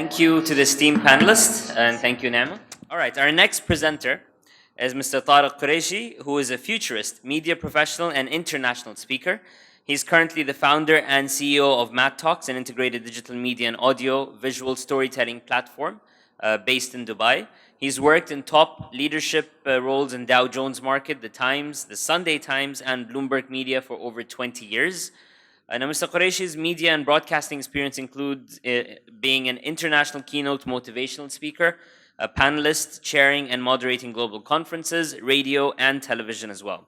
Thank you to the esteemed panelists, and thank you, Nama. All right, our next presenter is Mr. Tariq Qureshi, who is a futurist, media professional, and international speaker. He's currently the founder and CEO of Mad Talks, an integrated digital media and audio visual storytelling platform based in Dubai. He's worked in top leadership roles in Dow Jones Market, The Times, The Sunday Times, and Bloomberg Media for over 20 years. Now, Mr. Qureshi's media and broadcasting experience includes being an international keynote motivational speaker, a panelist, chairing and moderating global conferences, radio and television as well.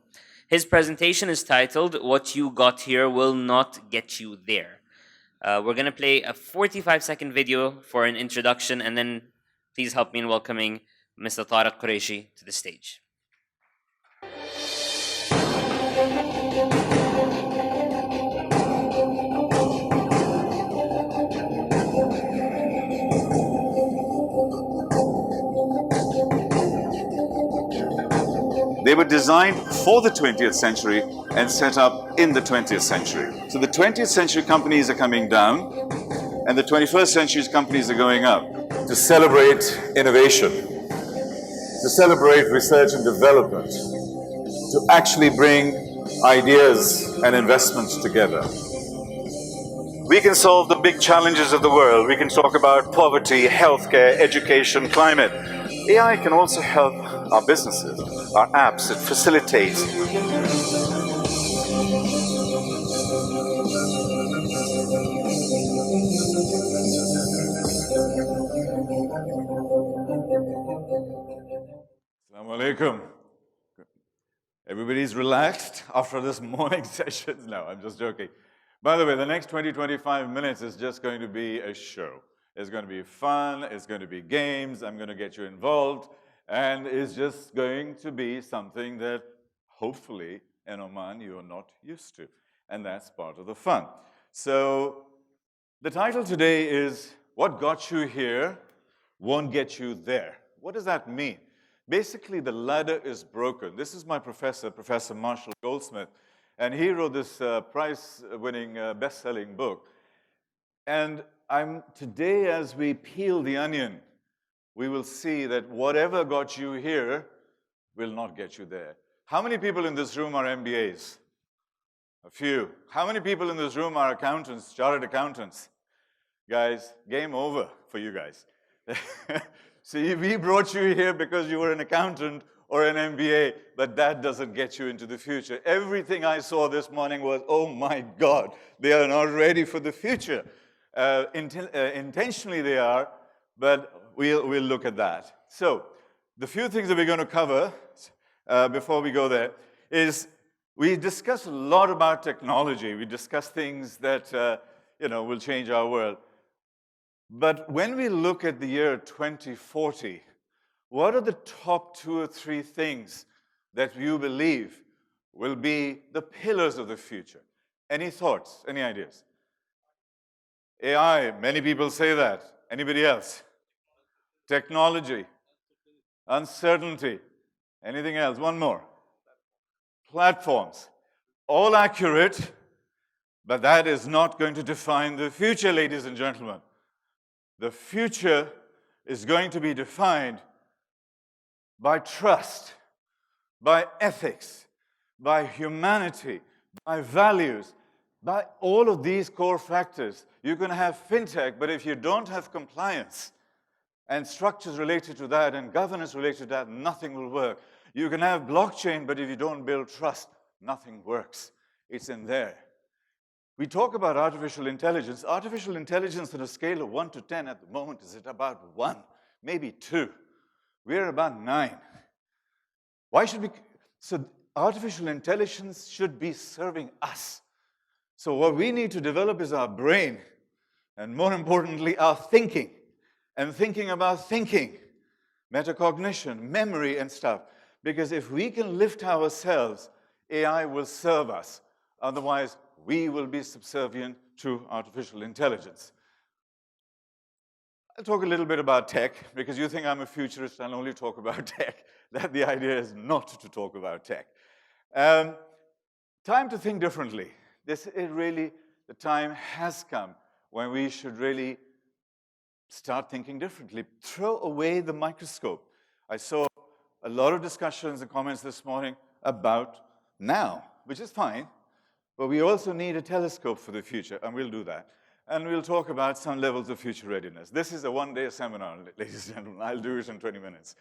His presentation is titled, "What You Got Here Will Not Get You There." We're going to play a 45-second video for an introduction, and then please help me in welcoming Mr. Tariq Qureshi to the stage. They were designed for the 20th century and set up in the 20th century. So the 20th century companies are coming down and the 21st century companies are going up. To celebrate innovation, to celebrate research and development, to actually bring ideas and investments together. We can solve the big challenges of the world. We can talk about poverty, healthcare, education, climate. AI can also help our businesses, our apps. It facilitates. Assalamu alaikum. Everybody's relaxed after this morning session? No, I'm just joking. By the way, the next 20-25 minutes is just going to be a show. It's going to be fun, it's going to be games, I'm going to get you involved, and it's just going to be something that hopefully in Oman you're not used to. And that's part of the fun. So the title today is, "What Got You Here Won't Get You There." What does that mean? Basically, the ladder is broken. This is my professor, Professor Marshall Goldsmith, and he wrote this prize-winning, best-selling book. And today, as we peel the onion, we will see that whatever got you here will not get you there. How many people in this room are MBAs? A few. How many people in this room are accountants, chartered accountants? Guys, game over for you guys. See, we brought you here because you were an accountant or an MBA, but that doesn't get you into the future. Everything I saw this morning was, oh my God, they are not ready for the future. Intentionally they are, but we'll look at that. So, the few things that we're going to cover before we go there is we discuss a lot about technology. We discuss things that will change our world. But when we look at the year 2040, what are the top 2 or 3 things that you believe will be the pillars of the future? Any thoughts? Any ideas? AI, many people say that. Anybody else? Technology. Uncertainty. Anything else? One more. Platforms. All accurate, but that is not going to define the future, ladies and gentlemen. The future is going to be defined by trust, by ethics, by humanity, by values, by all of these core factors. You can have fintech, but if you don't have compliance and structures related to that and governance related to that, nothing will work. You can have blockchain, but if you don't build trust, nothing works. It's in there. We talk about artificial intelligence. Artificial intelligence on a scale of 1 to 10 at the moment is at about 1, maybe 2. We're about 9. Why should we? So artificial intelligence should be serving us. So what we need to develop is our brain, and more importantly, our thinking, and thinking about thinking, metacognition, memory, and stuff. Because if we can lift ourselves, AI will serve us. Otherwise, we will be subservient to artificial intelligence. I'll talk a little bit about tech, because you think I'm a futurist, I'll only talk about tech. That the idea is not to talk about tech. Time to think differently. The time has come when we should really start thinking differently. Throw away the microscope. I saw a lot of discussions and comments this morning about now, which is fine, but we also need a telescope for the future, and we'll do that. And we'll talk about some levels of future readiness. This is a one-day seminar, ladies and gentlemen. I'll do it in 20 minutes.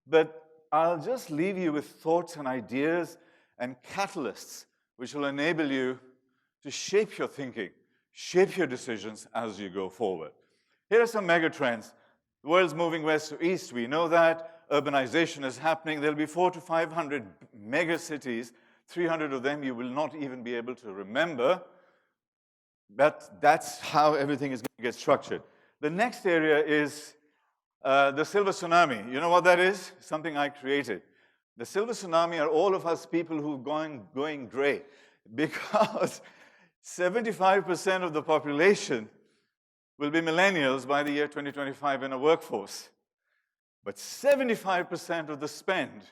But I'll just leave you with thoughts and ideas and catalysts which will enable you to shape your thinking, shape your decisions as you go forward. Here are some mega trends. The world's moving west to east. We know that. Urbanization is happening. There'll be 400 to 500 mega cities. 300 of them you will not even be able to remember. But that's how everything is going to get structured. The next area is the silver tsunami. You know what that is? Something I created. The silver tsunami are all of us people who are going gray, because 75% of the population will be millennials by the year 2025 in a workforce. But 75% of the spend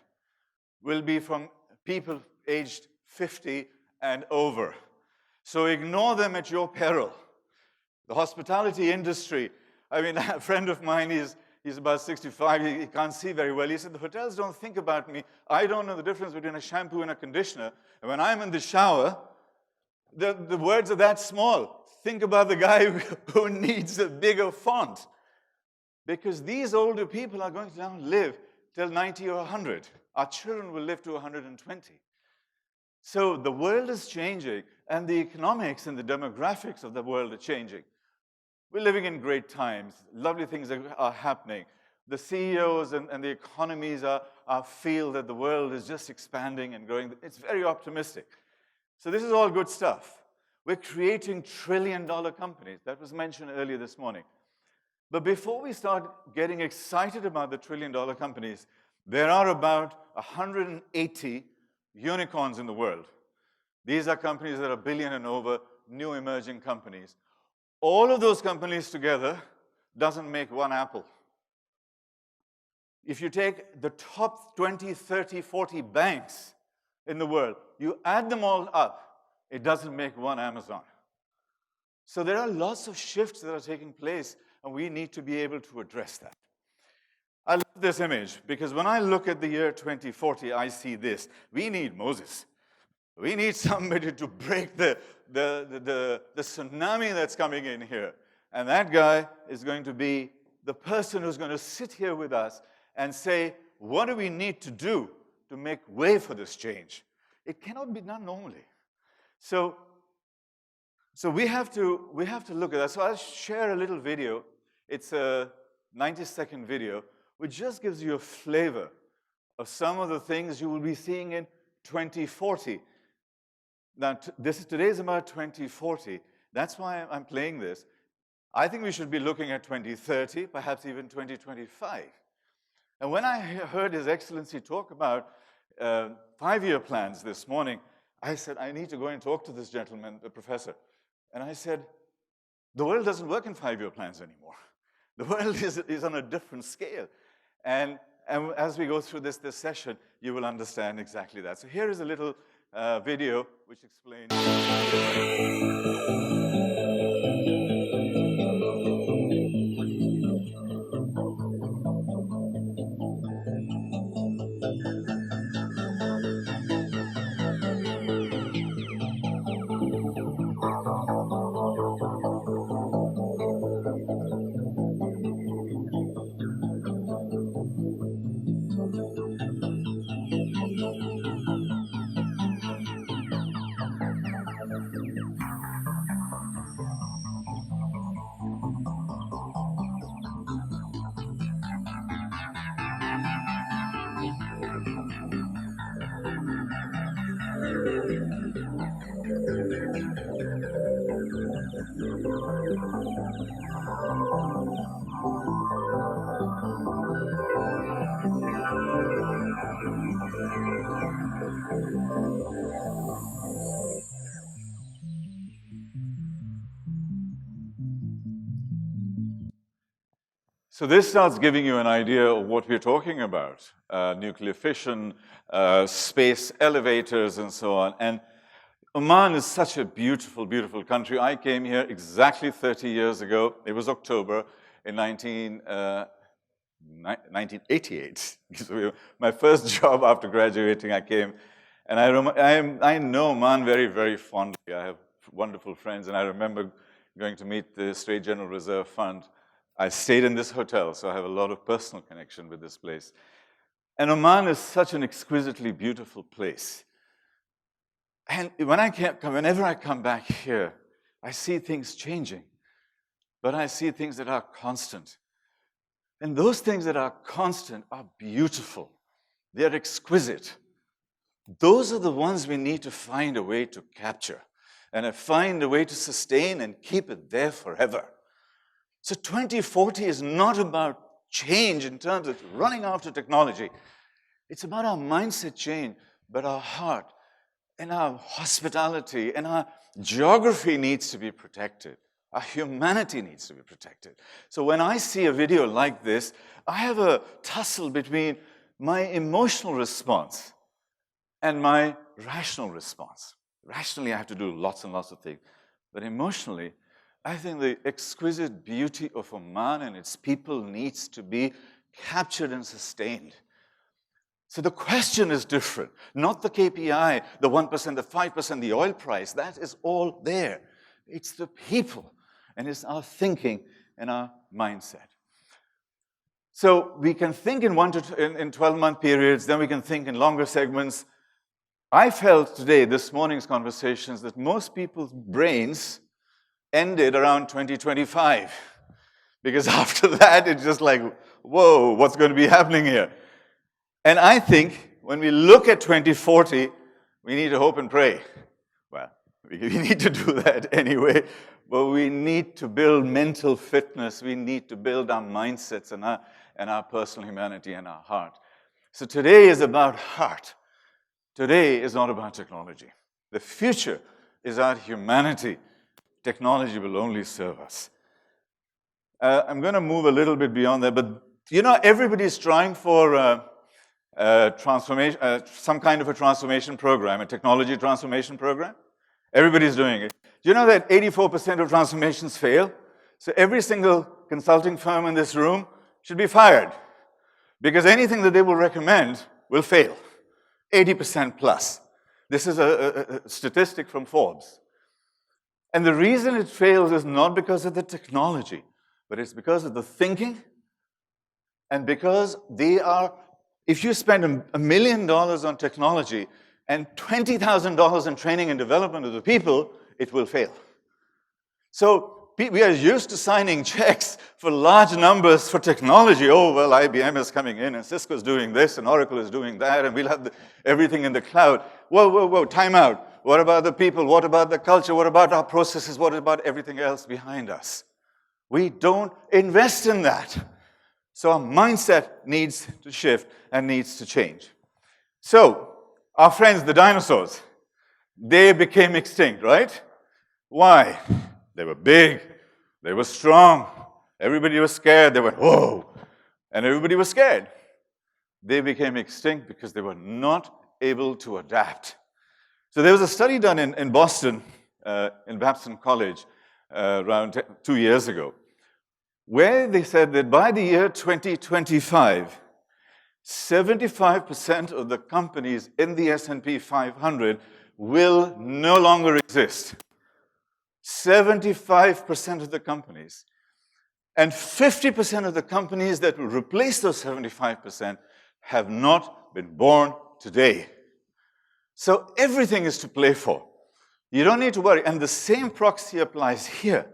will be from people aged 50 and over. So ignore them at your peril. The hospitality industry, I mean, a friend of mine, he's about 65, he can't see very well. He said, the hotels don't think about me. I don't know the difference between a shampoo and a conditioner. And when I'm in the shower, the words are that small. Think about the guy who needs a bigger font. Because these older people are going to now live till 90 or 100. Our children will live to 120. So the world is changing, and the economics and the demographics of the world are changing. We're living in great times. Lovely things are happening. The CEOs and the economies feel that the world is just expanding and growing. It's very optimistic. So this is all good stuff. We're creating trillion-dollar companies. That was mentioned earlier this morning. But before we start getting excited about the trillion-dollar companies, there are about 180 unicorns in the world. These are companies that are billion and over, new emerging companies. All of those companies together doesn't make one Apple. If you take the top 20, 30, 40 banks in the world, you add them all up, it doesn't make one Amazon. So there are lots of shifts that are taking place, and we need to be able to address that. I love this image, because when I look at the year 2040, I see this. We need Moses. We need somebody to break the tsunami that's coming in here. And that guy is going to be the person who's going to sit here with us and say, what do we need to do to make way for this change? It cannot be done normally. So we have to look at that. So I'll share a little video. It's a 90-second video, which just gives you a flavor of some of the things you will be seeing in 2040. Now, today is about 2040. That's why I'm playing this. I think we should be looking at 2030, perhaps even 2025. And when I heard His Excellency talk about 5-year plans this morning, I said, I need to go and talk to this gentleman, the professor. And I said, the world doesn't work in 5-year plans anymore. The world is on a different scale. And as we go through this session, you will understand exactly that. So here is a little video which explains. So this starts giving you an idea of what we're talking about. Nuclear fission, space elevators, and so on. And Oman is such a beautiful, beautiful country. I came here exactly 30 years ago. It was October. in 1988. So my first job after graduating, I came, and I know Oman very, very fondly. I have wonderful friends, and I remember going to meet the State General Reserve Fund. I stayed in this hotel, so I have a lot of personal connection with this place. And Oman is such an exquisitely beautiful place. And whenever I come back here, I see things changing, but I see things that are constant. And those things that are constant are beautiful. They're exquisite. Those are the ones we need to find a way to capture and find a way to sustain and keep it there forever. So 2040 is not about change in terms of running after technology. It's about our mindset change, but our heart and our hospitality and our geography needs to be protected. Our humanity needs to be protected. So when I see a video like this, I have a tussle between my emotional response and my rational response. Rationally, I have to do lots and lots of things. But emotionally, I think the exquisite beauty of Oman and its people needs to be captured and sustained. So the question is different. Not the KPI, the 1%, the 5%, the oil price. That is all there. It's the people. And it's our thinking and our mindset. So we can think in 12-month periods, then we can think in longer segments. I felt today, this morning's conversations, that most people's brains ended around 2025. Because after that, it's just like, whoa, what's going to be happening here? And I think when we look at 2040, we need to hope and pray. Well, we need to do that anyway, but we need to build mental fitness. We need to build our mindsets and our personal humanity and our heart. So today is about heart. Today is not about technology. The future is our humanity. Technology will only serve us. I'm going to move a little bit beyond that, but you know, everybody's trying for transformation, some kind of a transformation program, a technology transformation program. Everybody's doing it. Do you know that 84% of transformations fail? So every single consulting firm in this room should be fired because anything that they will recommend will fail. 80% plus. This is a statistic from Forbes. And the reason it fails is not because of the technology, but it's because of the thinking and because they are. If you spend $1 million on technology and $20,000 in training and development of the people, it will fail. So we are used to signing checks for large numbers for technology. Oh, well, IBM is coming in, and Cisco is doing this, and Oracle is doing that, and we'll have everything in the cloud. Whoa, whoa, whoa, time out. What about the people? What about the culture? What about our processes? What about everything else behind us? We don't invest in that. So our mindset needs to shift and needs to change. So our friends, the dinosaurs, they became extinct, right? Why? They were big. They were strong. Everybody was scared. They went, whoa. And everybody was scared. They became extinct because they were not able to adapt. So there was a study done in Boston, in Babson College, around 2 years ago, where they said that by the year 2025, 75% of the companies in the S&P 500 will no longer exist. 75% of the companies. And 50% of the companies that will replace those 75% have not been born today. So everything is to play for. You don't need to worry. And the same proxy applies here,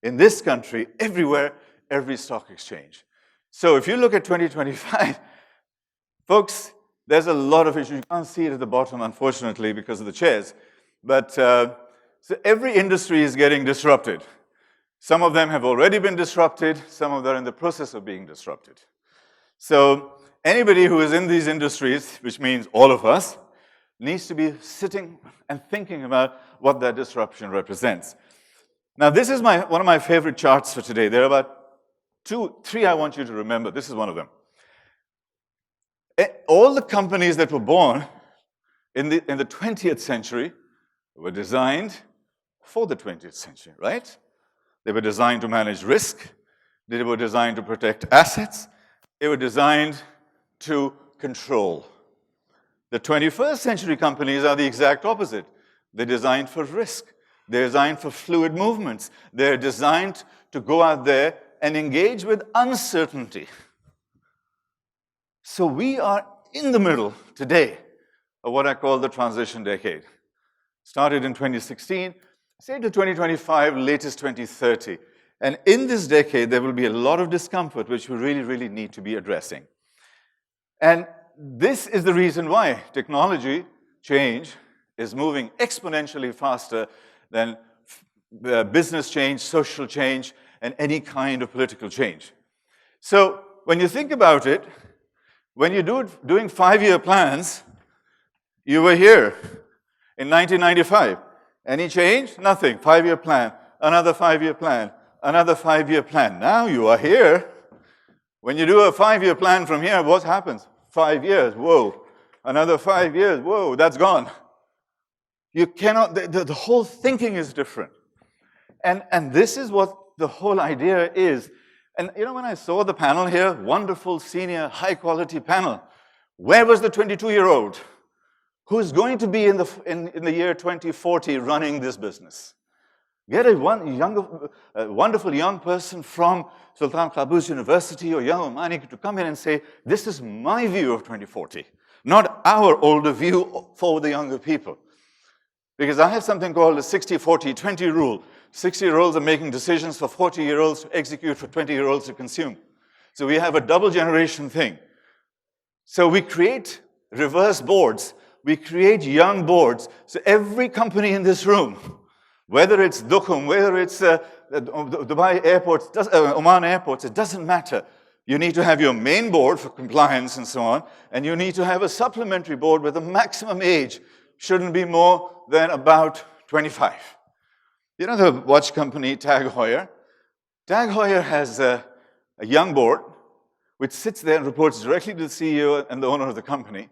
in this country, everywhere, every stock exchange. So if you look at 2025, folks, there's a lot of issues. You can't see it at the bottom, unfortunately, because of the chairs. But so every industry is getting disrupted. Some of them have already been disrupted. Some of them are in the process of being disrupted. So anybody who is in these industries, which means all of us, needs to be sitting and thinking about what that disruption represents. Now, this is one of my favorite charts for today. There are about three I want you to remember. This is one of them. All the companies that were born in the 20th century were designed for the 20th century, right? They were designed to manage risk, They were designed to protect assets. They were designed to control. The 21st century companies are the exact opposite. They're designed for risk. They're designed for fluid movements. They're designed to go out there and engage with uncertainty. So we are in the middle today of what I call the transition decade. Started in 2016, say to 2025, latest 2030. And in this decade, there will be a lot of discomfort which we really, really need to be addressing. And this is the reason why technology change is moving exponentially faster than business change, social change, and any kind of political change. So when you think about it, when you're doing 5-year plans, you were here in 1995. Any change? Nothing. 5-year plan, another 5-year plan, another 5-year plan. Now you are here. When you do a 5-year plan from here, what happens? 5 years, whoa. Another 5 years, whoa, that's gone. You cannot, the whole thinking is different. And this is what the whole idea is. And you know, when I saw the panel here, wonderful, senior, high-quality panel, where was the 22-year-old who's going to be in the year 2040 running this business? Get a wonderful young person from Sultan Qaboos University or Young Omani to come in and say, this is my view of 2040, not our older view for the younger people. Because I have something called the 60-40-20 rule. 60-year-olds are making decisions for 40-year-olds to execute, for 20-year-olds to consume. So we have a double generation thing. So we create reverse boards. We create young boards. So every company in this room, whether it's Dukhum, whether it's Dubai airports, Oman airports, it doesn't matter. You need to have your main board for compliance and so on, and you need to have a supplementary board where the maximum age shouldn't be more than about 25. You know the watch company Tag Heuer? Tag Heuer has a young board which sits there and reports directly to the CEO and the owner of the company,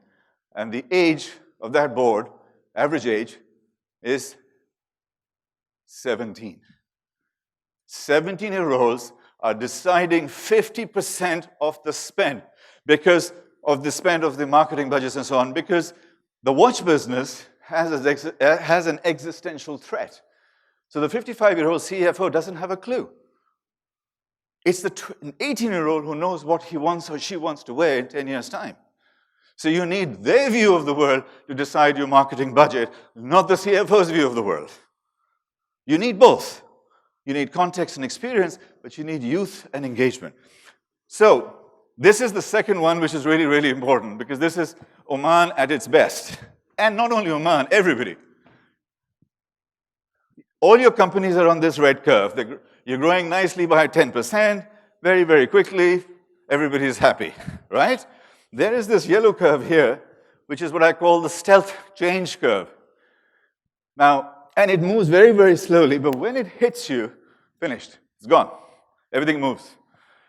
and the age of that board, average age, is 17. 17-year-olds are deciding 50% of the spend because of the spend of the marketing budgets and so on, because the watch business has an existential threat. So the 55-year-old CFO doesn't have a clue. It's the 18-year-old who knows what he wants or she wants to wear in 10 years' time. So you need their view of the world to decide your marketing budget, not the CFO's view of the world. You need both. You need context and experience, but you need youth and engagement. So this is the second one, which is really, really important, because this is Oman at its best. And not only Oman, everybody. All your companies are on this red curve. You're growing nicely by 10%, very, very quickly. Everybody's happy, right? There is this yellow curve here, which is what I call the stealth change curve. Now, and it moves very, very slowly, but when it hits you, finished. It's gone. Everything moves.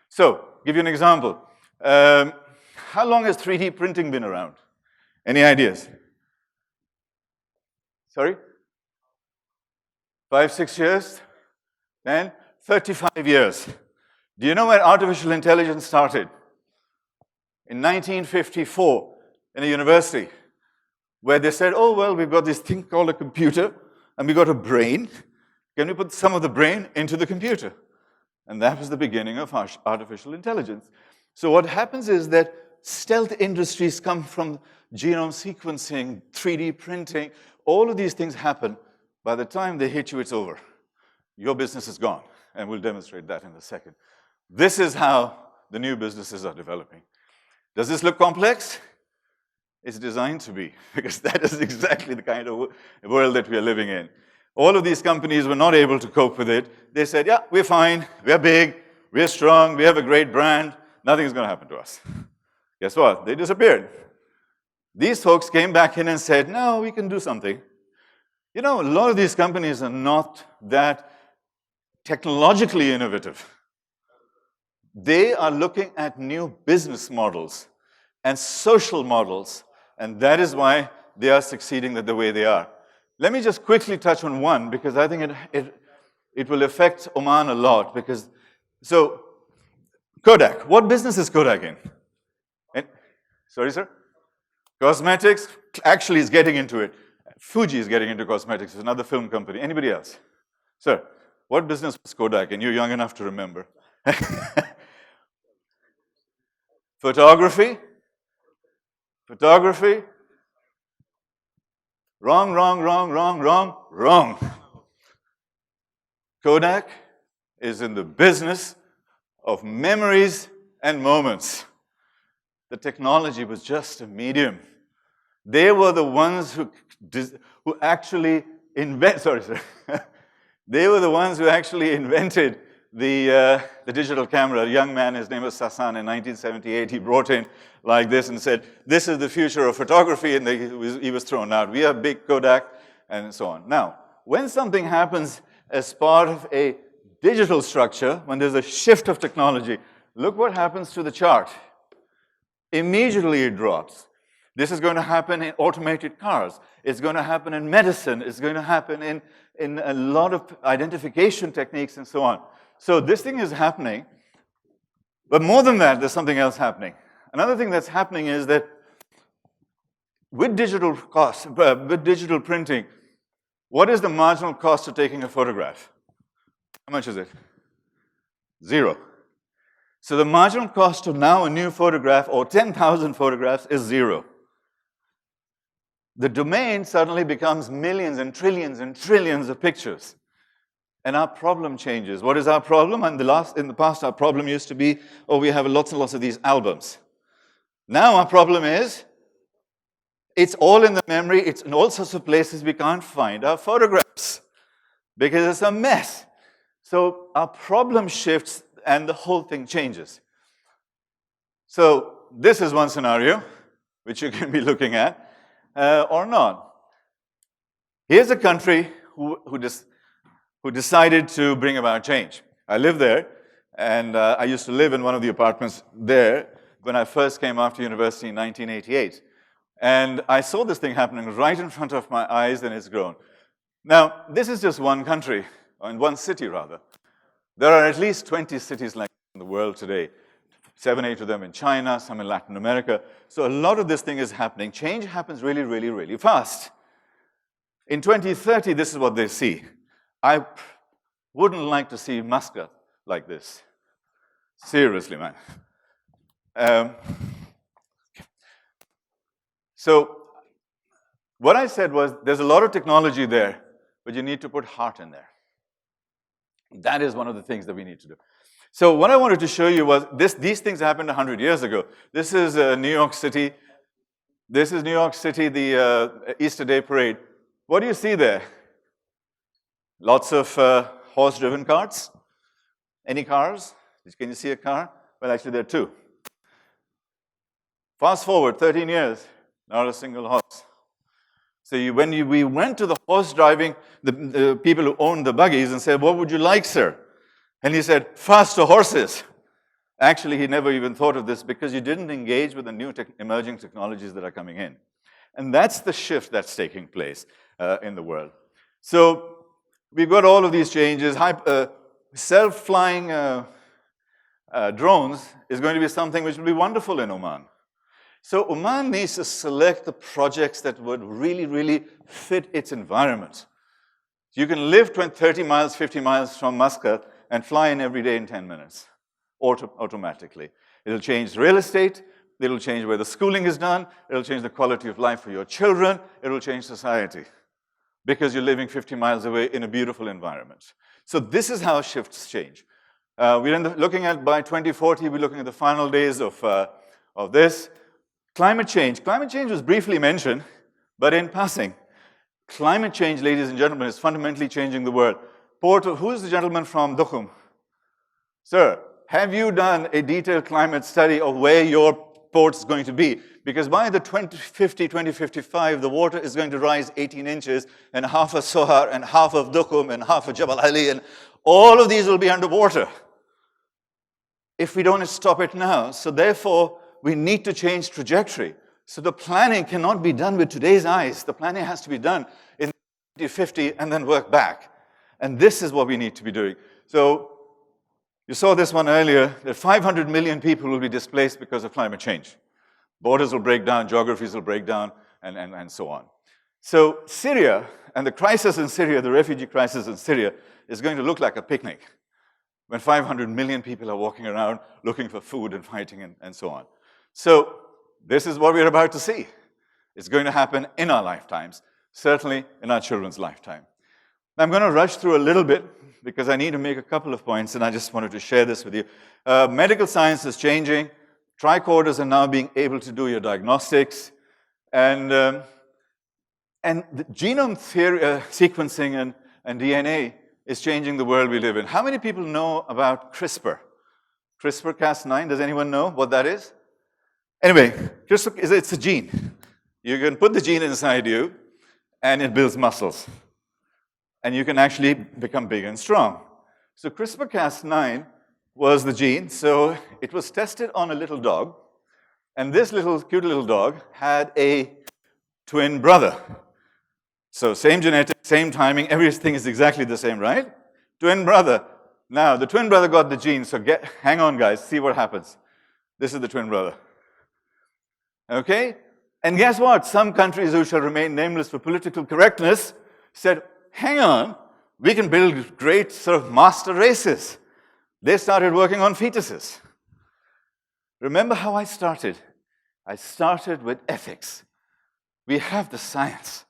So, give you an example. How long has 3D printing been around? Any ideas? Sorry? 5, 6 years? 10? 35 years. Do you know when artificial intelligence started? In 1954, in a university, where they said, oh, well, we've got this thing called a computer, and we've got a brain. Can we put some of the brain into the computer? And that was the beginning of artificial intelligence. So what happens is that stealth industries come from genome sequencing, 3D printing. All of these things happen. By the time they hit you, it's over. Your business is gone. And we'll demonstrate that in a second. This is how the new businesses are developing. Does this look complex? It's designed to be, because that is exactly the kind of world that we are living in. All of these companies were not able to cope with it. They said, yeah, we're fine, we're big, we're strong, we have a great brand, nothing is going to happen to us. Guess what? They disappeared. These folks came back in and said, no, we can do something. You know, a lot of these companies are not that technologically innovative. They are looking at new business models and social models, and that is why they are succeeding the way they are. Let me just quickly touch on one, because I think it will affect Oman a lot. So Kodak. What business is Kodak in? Sorry, sir? Cosmetics actually is getting into it. Fuji is getting into cosmetics. It's another film company. Anybody else? Sir, what business was Kodak in? You're young enough to remember. Photography? Photography? Wrong, wrong, wrong, wrong, wrong, wrong. Kodak is in the business of memories and moments. The technology was just a medium. They were the ones who actually They were the ones who actually invented the digital camera. A young man, his name was Sasan, in 1978, he brought in like this and said, this is the future of photography, and he was thrown out. We have big Kodak, and so on. Now, when something happens as part of a digital structure, when there's a shift of technology, look what happens to the chart. Immediately it drops. This is going to happen in automated cars. It's going to happen in medicine. It's going to happen in a lot of identification techniques and so on. So this thing is happening. But more than that, there's something else happening. Another thing that's happening is that with digital costs, with digital printing, what is the marginal cost of taking a photograph? How much is it? 0. So the marginal cost of now a new photograph or 10,000 photographs is 0. The domain suddenly becomes millions and trillions of pictures. And our problem changes. What is our problem? In the past, our problem used to be, oh, we have lots and lots of these albums. Now our problem is, it's all in the memory. It's in all sorts of places we can't find our photographs because it's a mess. So our problem shifts and the whole thing changes. So this is one scenario which you can be looking at or not. Here's a country who decided to bring about change. I live there, and I used to live in one of the apartments there when I first came after university in 1988. And I saw this thing happening right in front of my eyes, and it's grown. Now, this is just one country, or in one city, rather. There are at least 20 cities like this in the world today, 7, 8 of them in China, some in Latin America. So a lot of this thing is happening. Change happens really, really, really fast. In 2030, this is what they see. I wouldn't like to see Muscat like this. Seriously, man. So what I said was, there's a lot of technology there, but you need to put heart in there. That is one of the things that we need to do. So what I wanted to show you was, these things happened 100 years ago. This is New York City. This is New York City, the Easter Day Parade. What do you see there? Lots of horse-driven carts. Any cars? Can you see a car? Well, actually, there are 2. Fast forward 13 years, not a single horse. So we went to the horse driving, the people who owned the buggies and said, what would you like, sir? And he said, faster horses. Actually, he never even thought of this because you didn't engage with the new emerging technologies that are coming in. And that's the shift that's taking place in the world. So we've got all of these changes. Self-flying drones is going to be something which will be wonderful in Oman. So Oman needs to select the projects that would really, really fit its environment. You can live 30 miles, 50 miles from Muscat and fly in every day in 10 minutes, automatically. It'll change real estate. It'll change where the schooling is done. It'll change the quality of life for your children. It'll change society because you're living 50 miles away in a beautiful environment. So this is how shifts change. We're looking at, by 2040, we're looking at the final days of this. Climate change. Climate change was briefly mentioned, but in passing. Climate change, ladies and gentlemen, is fundamentally changing the world. Who's the gentleman from Dukhum? Sir, have you done a detailed climate study of where your port is going to be? Because by the 2050, 2055, the water is going to rise 18 inches, and half of Sohar, and half of Dukhum, and half of Jabal Ali, and all of these will be underwater if we don't stop it now. So therefore, we need to change trajectory. So the planning cannot be done with today's eyes. The planning has to be done in 2050 and then work back. And this is what we need to be doing. So You saw this one earlier, that 500 million people will be displaced because of climate change. Borders will break down, geographies will break down, and so on. So Syria, and the crisis in Syria, the refugee crisis in Syria, is going to look like a picnic when 500 million people are walking around looking for food and fighting and so on. So this is what we're about to see. It's going to happen in our lifetimes, certainly in our children's lifetime. I'm going to rush through a little bit because I need to make a couple of points, and I just wanted to share this with you. Medical science is changing. Tricorders are now being able to do your diagnostics. And the genome theory, sequencing and DNA is changing the world we live in. How many people know about CRISPR? CRISPR-Cas9, does anyone know what that is? Anyway, CRISPR, it's a gene. You can put the gene inside you, and it builds muscles. And you can actually become big and strong. So CRISPR-Cas9 was the gene, so it was tested on a little dog, and this cute little dog had a twin brother. So same genetics, same timing, everything is exactly the same, right? Twin brother. Now, the twin brother got the gene, so hang on, guys, see what happens. This is the twin brother. Okay? And guess what? Some countries who shall remain nameless for political correctness said, hang on, we can build great sort of master races. They started working on fetuses. Remember how I started? I started with ethics. We have the science.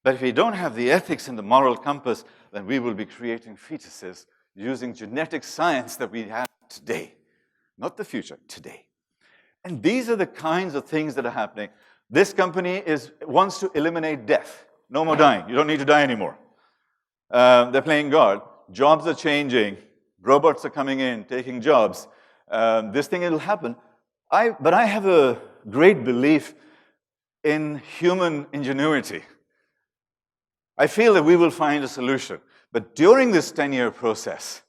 But if we don't have the ethics and the moral compass, then we will be creating fetuses using genetic science that we have today. Not the future, today. And these are the kinds of things that are happening. This company wants to eliminate death. No more dying. You don't need to die anymore. They're playing God. Jobs are changing. Robots are coming in, taking jobs. This thing will happen. But I have a great belief in human ingenuity. I feel that we will find a solution. But during this 10-year process,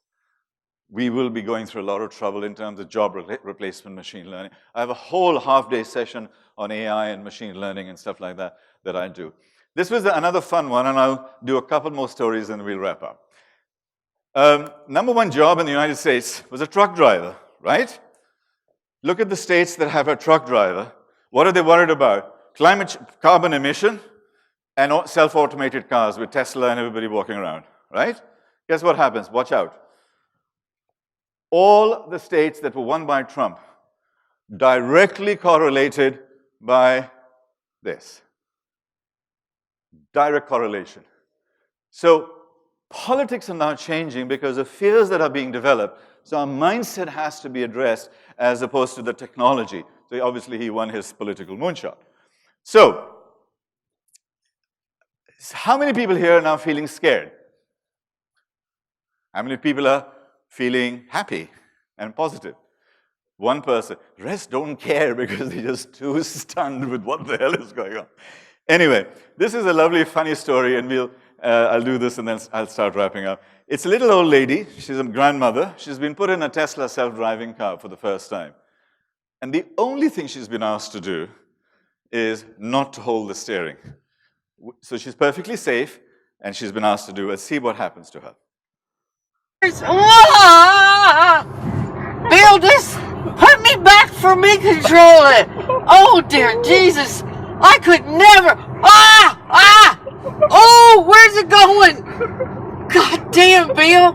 we will be going through a lot of trouble in terms of job replacement, machine learning. I have a whole half-day session on AI and machine learning and stuff like that that I do. This was another fun one, and I'll do a couple more stories and we'll wrap up. Number one job in the United States was a truck driver, right? Look at the states that have a truck driver. What are they worried about? Carbon emission and self-automated cars with Tesla and everybody walking around, right? Guess what happens? Watch out. All the states that were won by Trump directly correlated by this. Direct correlation. So politics are now changing because of fears that are being developed. So our mindset has to be addressed as opposed to the technology. So obviously he won his political moonshot. So how many people here are now feeling scared? How many people are feeling happy and positive? One person. The rest don't care because they're just too stunned with what the hell is going on. Anyway, this is a lovely, funny story, and I'll do this and then I'll start wrapping up. It's a little old lady. She's a grandmother. She's been put in a Tesla self-driving car for the first time. And the only thing she's been asked to do is not to hold the steering. So she's perfectly safe, and she's been asked to do it. See what happens to her. Bill, just put me back for me control it. Oh, dear Jesus. I could never. Oh, where's it going? God damn, Bill.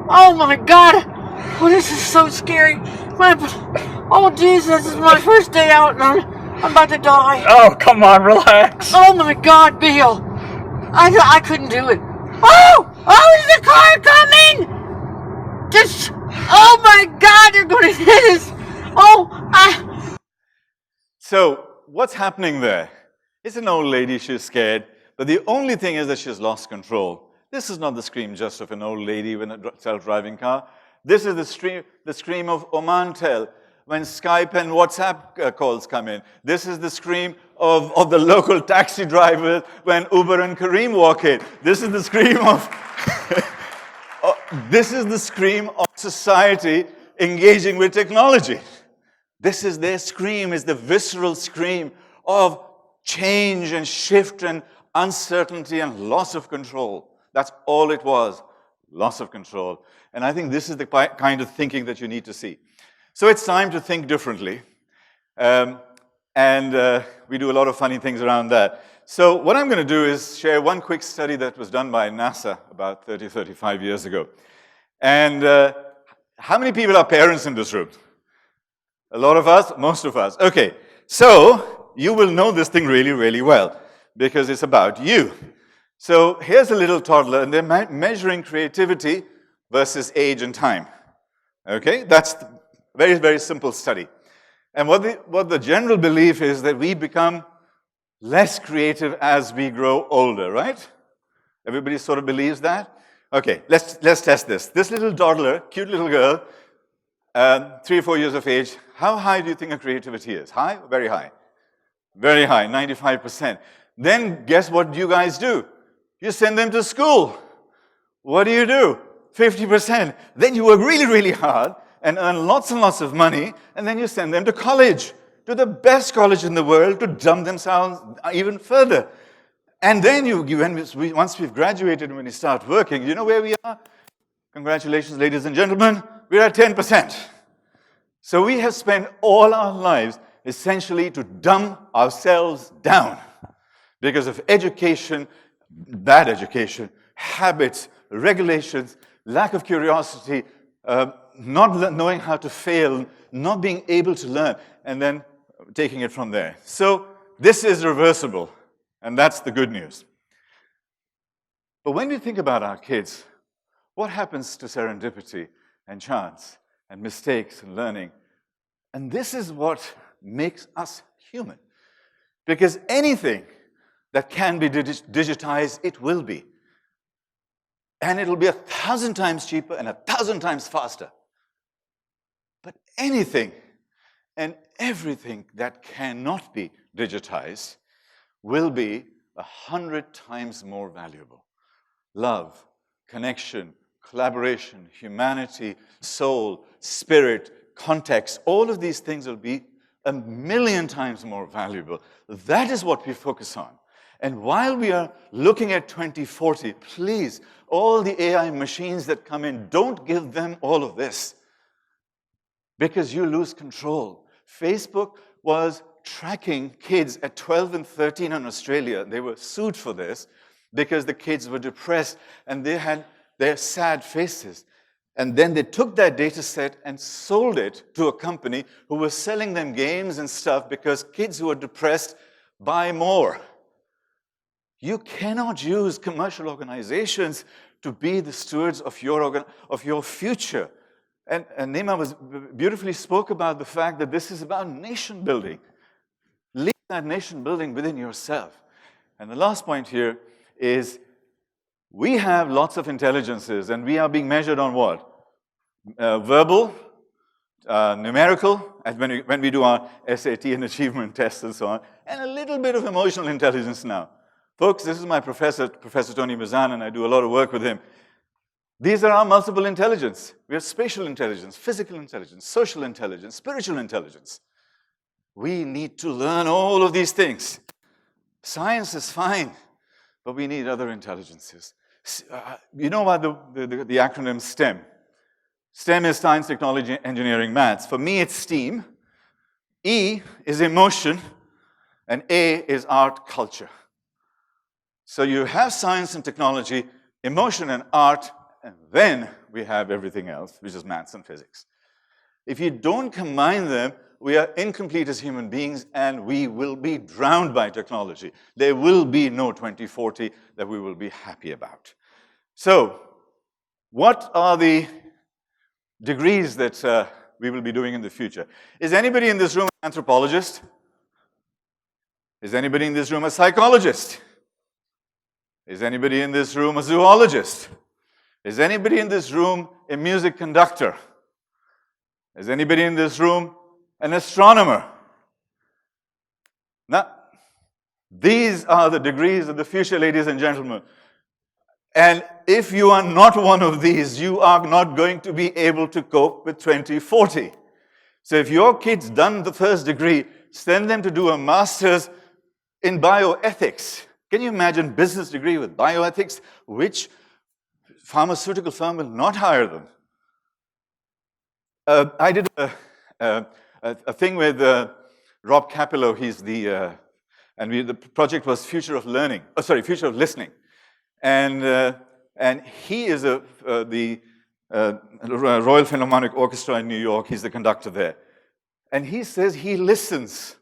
Oh, my God. Oh, this is so scary. Oh, Jesus, this is my first day out, and I'm about to die. Oh, come on, relax. Oh, my God, Bill. I couldn't do it. Oh, is the car coming? Oh my God, they're going to hit us. So what's happening there? It's an old lady, she's scared, but the only thing is that she's lost control. This is not the scream just of an old lady in a self-driving car. This is the scream of Omantel when Skype and WhatsApp calls come in. This is the scream of the local taxi drivers when Uber and Kareem walk in. This is the scream of this is the scream of society engaging with technology. This is their scream, is the visceral scream of change and shift and uncertainty and loss of control. That's all it was. loss of control. And I think this is the kind of thinking that you need to see. So it's time to think differently. We do a lot of funny things around that. So what I'm going to do is share one quick study that was done by NASA about 30, 35 years ago. And how many people are parents in this room? A lot of us? Most of us. Okay. So you will know this thing really, really well because it's about you. So here's a little toddler, and they're measuring creativity versus age and time. Okay? That's a very, very simple study. And what the general belief is that we become less creative as we grow older, right? Everybody sort of believes that? Okay, let's test this. This little toddler, cute little girl, 3 or 4 years of age, how high do you think her creativity is? High or very high? Very high, 95%. Then guess what you guys do? You send them to school. What do? 50%. Then you work really, really hard and earn lots and lots of money, and then you send them to college, to the best college in the world, to dumb themselves even further. And then once we've graduated and when we start working, you know where we are? Congratulations, ladies and gentlemen, we're at 10%. So we have spent all our lives essentially to dumb ourselves down because of education, bad education, habits, regulations, lack of curiosity, not knowing how to fail, not being able to learn, and then taking it from there. So this is reversible, and that's the good news. But when we think about our kids, what happens to serendipity and chance and mistakes and learning? And this is what makes us human. Because anything that can be digitized, it will be. And it'll be 1,000 times cheaper and 1,000 times faster. But anything and everything that cannot be digitized will be 100 times more valuable. Love, connection, collaboration, humanity, soul, spirit, context, all of these things will be 1,000,000 times more valuable. That is what we focus on. And while we are looking at 2040, please, all the AI machines that come in, don't give them all of this. Because you lose control. Facebook was tracking kids at 12 and 13 in Australia. They were sued for this because the kids were depressed and they had their sad faces. And then they took that data set and sold it to a company who was selling them games and stuff because kids who are depressed buy more. You cannot use commercial organizations to be the stewards of your future. And Nima beautifully spoke about the fact that this is about nation building. Lead that nation building within yourself. And the last point here is we have lots of intelligences, and we are being measured on what? Verbal, numerical, as when we do our SAT and achievement tests and so on, and a little bit of emotional intelligence now. Folks, this is my professor, Professor Tony Mazan, and I do a lot of work with him. These are our multiple intelligence. We have spatial intelligence, physical intelligence, social intelligence, spiritual intelligence. We need to learn all of these things. Science is fine, but we need other intelligences. You know about the acronym STEM? STEM is science, technology, engineering, maths. For me, it's STEAM. E is emotion, and A is art, culture. So you have science and technology, emotion and art, and then we have everything else, which is maths and physics. If you don't combine them, we are incomplete as human beings, and we will be drowned by technology. There will be no 2040 that we will be happy about. So, what are the degrees that we will be doing in the future? Is anybody in this room an anthropologist? Is anybody in this room a psychologist? Is anybody in this room a zoologist? Is anybody in this room a music conductor? Is anybody in this room an astronomer? Now, these are the degrees of the future, ladies and gentlemen. And if you are not one of these, you are not going to be able to cope with 2040. So if your kid's done the first degree, send them to do a master's in bioethics. Can you imagine business degree with bioethics, which pharmaceutical firm will not hire them. I did a thing with Rob Capello. He's the, the project was Future of Learning. Oh, sorry, Future of Listening. And he is the Royal Philharmonic Orchestra in New York. He's the conductor there. And he says he listens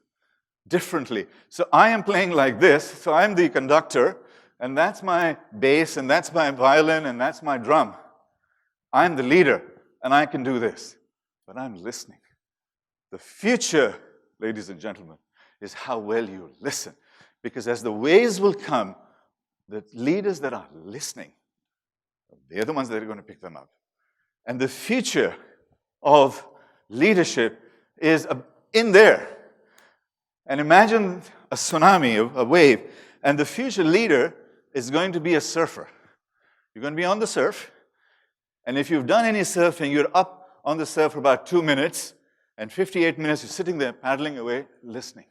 differently. So I am playing like this. So I'm the conductor, and that's my bass, and that's my violin, and that's my drum. I'm the leader, and I can do this. But I'm listening. The future, ladies and gentlemen, is how well you listen. Because as the waves will come, the leaders that are listening, they're the ones that are going to pick them up. And the future of leadership is in there. And imagine a tsunami, a wave, and the future leader is going to be a surfer. You're going to be on the surf, and if you've done any surfing, you're up on the surf for about 2 minutes, and 58 minutes you're sitting there paddling away, listening.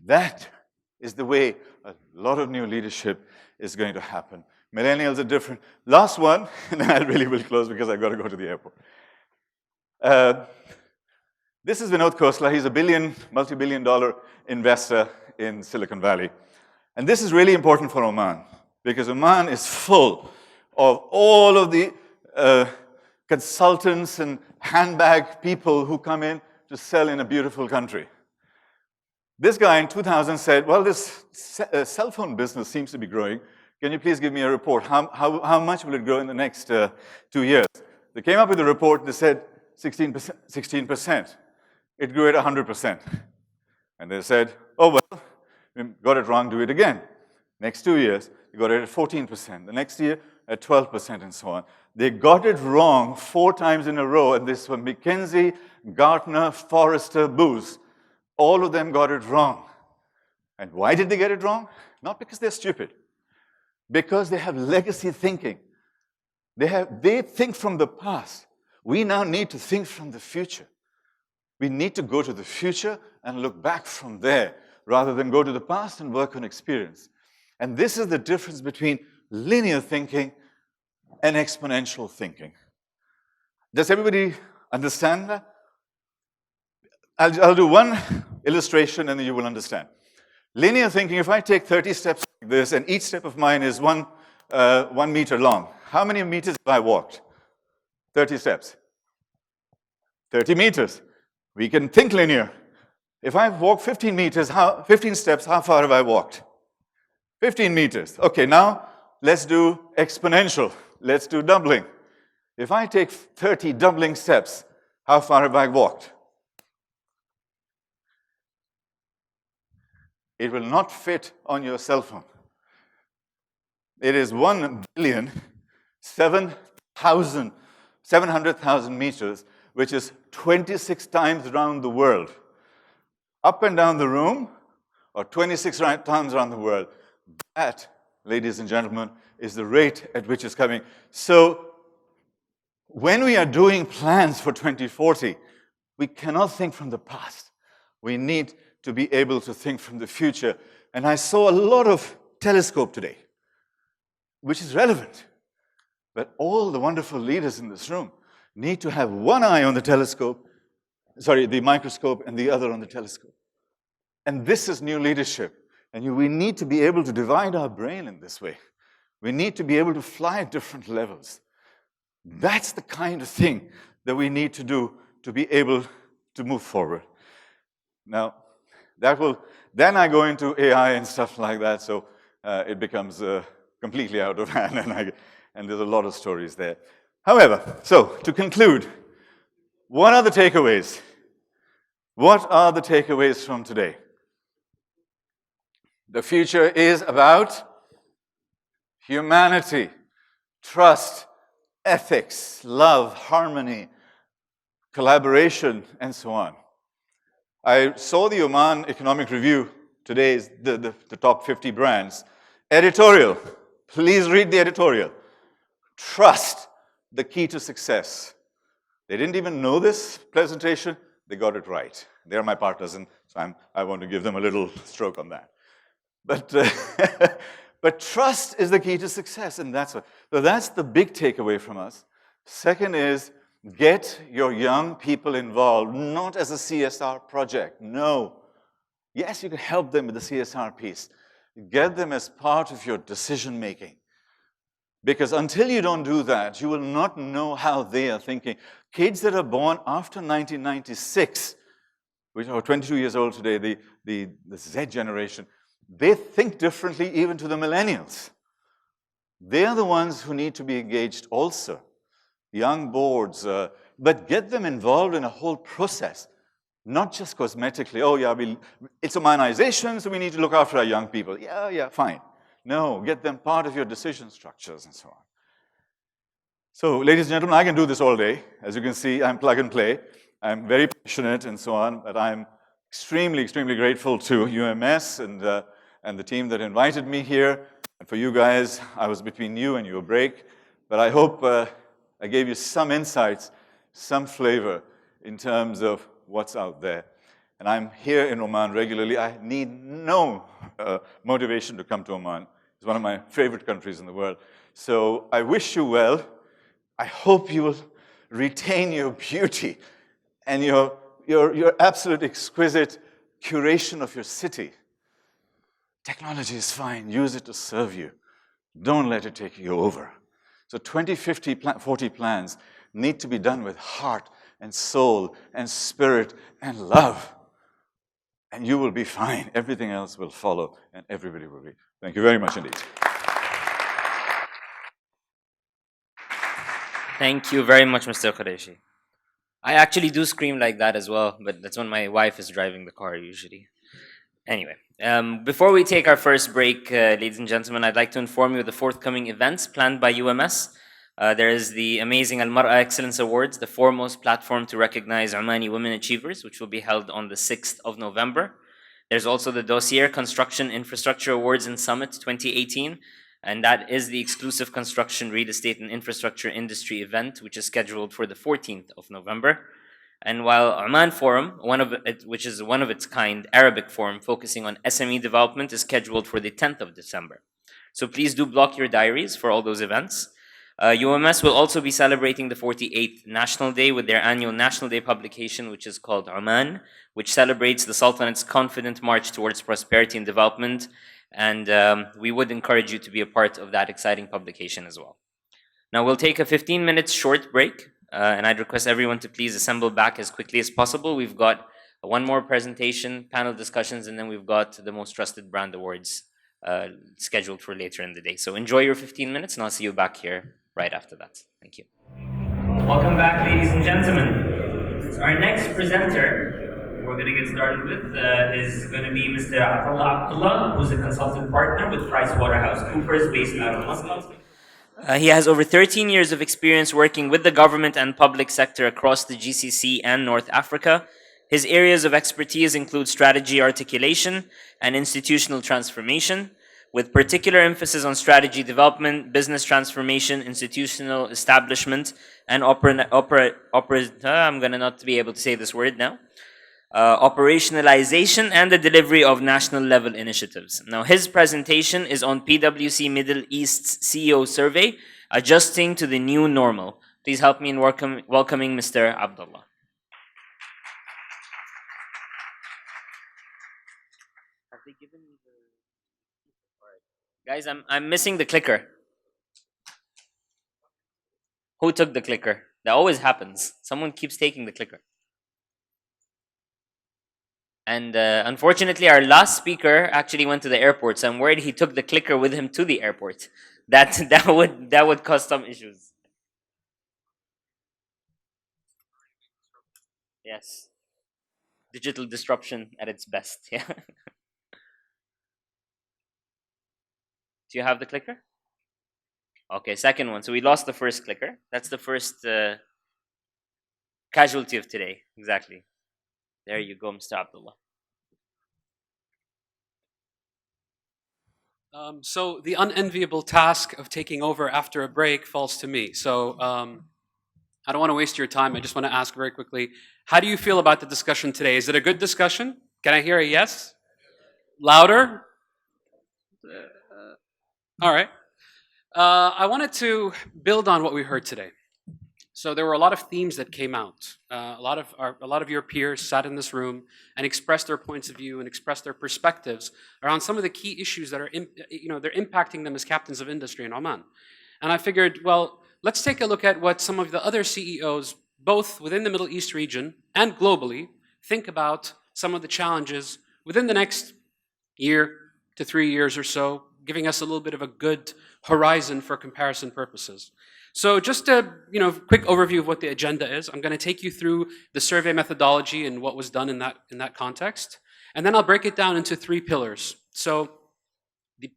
That is the way a lot of new leadership is going to happen. Millennials are different. Last one, and then I really will close because I've got to go to the airport. This is Vinod Khosla. He's a multi-billion-dollar investor in Silicon Valley. And this is really important for Oman, because Oman is full of all of the consultants and handbag people who come in to sell in a beautiful country. This guy in 2000 said, well, this cell phone business seems to be growing. Can you please give me a report? How much will it grow in the next 2 years? They came up with a report that said 16%. It grew at 100%. And they said, oh, well, we got it wrong, do it again. Next 2 years, we got it at 14%. The next year, at 12%, and so on. They got it wrong 4 times in a row, and this were McKinsey, Gartner, Forrester, Booz. All of them got it wrong. And why did they get it wrong? Not because they're stupid. Because they have legacy thinking. They think from the past. We now need to think from the future. We need to go to the future and look back from there, rather than go to the past and work on experience. And this is the difference between linear thinking and exponential thinking. Does everybody understand that? I'll do one illustration and then you will understand. Linear thinking, if I take 30 steps like this, and each step of mine is 1 meter long, how many meters have I walked? 30 steps. 30 meters. We can think linear. If I've walked 15 steps, how far have I walked? 15 meters. Okay, now let's do exponential. Let's do doubling. If I take 30 doubling steps, how far have I walked? It will not fit on your cell phone. It is 1,700,000 meters, which is 26 times around the world. Up and down the room, or 26 times around the world. That, ladies and gentlemen, is the rate at which it's coming. So, when we are doing plans for 2040, we cannot think from the past. We need to be able to think from the future. And I saw a lot of telescope today, which is relevant. But all the wonderful leaders in this room need to have one eye on the the microscope, and the other on the telescope. And this is new leadership. And we need to be able to divide our brain in this way. We need to be able to fly at different levels. That's the kind of thing that we need to do to be able to move forward. Now, then I go into AI and stuff like that, so it becomes completely out of hand, and there's a lot of stories there. However, so to conclude, what are the takeaways? What are the takeaways from today? The future is about humanity, trust, ethics, love, harmony, collaboration, and so on. I saw the Oman Economic Review today, is the top 50 brands. Editorial. Please read the editorial. Trust, the key to success. They didn't even know this presentation. They got it right. They're my partners, and so I want to give them a little stroke on that. But, But trust is the key to success, and so that's the big takeaway from us. Second is, get your young people involved, not as a CSR project, no. Yes, you can help them with the CSR piece. Get them as part of your decision making. Because until you don't do that, you will not know how they are thinking. Kids that are born after 1996, which are 22 years old today, the Z generation, they think differently even to the millennials. They are the ones who need to be engaged also. Young boards, but get them involved in a whole process, not just cosmetically. Oh yeah, it's Omanization, so we need to look after our young people. Yeah, fine. No, get them part of your decision structures and so on. So, ladies and gentlemen, I can do this all day. As you can see, I'm plug and play. I'm very passionate and so on, but I'm extremely, extremely grateful to UMS and the team that invited me here. And for you guys, I was between you and your break, but I hope I gave you some insights, some flavor in terms of what's out there. And I'm here in Oman regularly. I need no motivation to come to Oman. It's one of my favorite countries in the world. So I wish you well. I hope you will retain your beauty and your absolute exquisite curation of your city. Technology is fine. Use it to serve you. Don't let it take you over. So 20, 50, 40 plans need to be done with heart and soul and spirit and love. And you will be fine. Everything else will follow, and everybody will be. Thank you very much indeed. Thank you very much, Mr. Qureshi. I actually do scream like that as well, but that's when my wife is driving the car usually. Anyway, before we take our first break, ladies and gentlemen, I'd like to inform you of the forthcoming events planned by UMS. There is the amazing Al-Mar'a Excellence Awards, the foremost platform to recognize Omani women achievers, which will be held on the 6th of November. There's also the Dossier Construction Infrastructure Awards and Summit 2018, and that is the exclusive construction, real estate, and infrastructure industry event, which is scheduled for the 14th of November. And while Oman Forum, which is one of its kind Arabic forum focusing on SME development, is scheduled for the 10th of December. So please do block your diaries for all those events. UMS will also be celebrating the 48th National Day with their annual National Day publication, which is called Oman, which celebrates the Sultanate's confident march towards prosperity and development. And we would encourage you to be a part of that exciting publication as well. Now we'll take a 15-minute short break, and I'd request everyone to please assemble back as quickly as possible. We've got one more presentation, panel discussions, and then we've got the Most Trusted Brand Awards scheduled for later in the day. So enjoy your 15 minutes, and I'll see you back here right after that. Thank you. Welcome back, ladies and gentlemen. So our next presenter we're going to get started with is going to be Mr. Abdullah, who's a consultant partner with PricewaterhouseCoopers based out of Muscat. He has over 13 years of experience working with the government and public sector across the GCC and North Africa. His areas of expertise include strategy articulation and institutional transformation, with particular emphasis on strategy development, business transformation, institutional establishment, and I'm going to not be able to say this word now. Operationalization and the delivery of national level initiatives. Now, his presentation is on PwC Middle East's CEO survey, Adjusting to the New Normal. Please help me in welcoming Mr. Abdullah. Have they given me the... Guys, I'm missing the clicker. Who took the clicker? That always happens. Someone keeps taking the clicker. And unfortunately, our last speaker actually went to the airport, so I'm worried he took the clicker with him to the airport. That would cause some issues. Yes, digital disruption at its best. Yeah. Do you have the clicker? Okay, second one. So we lost the first clicker. That's the first casualty of today. Exactly. There you go, Mr. Abdullah. So the unenviable task of taking over after a break falls to me. So I don't want to waste your time. I just want to ask very quickly, how do you feel about the discussion today? Is it a good discussion? Can I hear a yes? Louder? All right. I wanted to build on what we heard today. So there were a lot of themes that came out. A lot of your peers sat in this room and expressed their points of view and expressed their perspectives around some of the key issues that are, they're impacting them as captains of industry in Oman. And I figured, well, let's take a look at what some of the other CEOs, both within the Middle East region and globally, think about some of the challenges within the next year to 3 years or so, giving us a little bit of a good horizon for comparison purposes. So just a quick overview of what the agenda is. I'm going to take you through the survey methodology and what was done in that context, and then I'll break it down into 3 pillars. So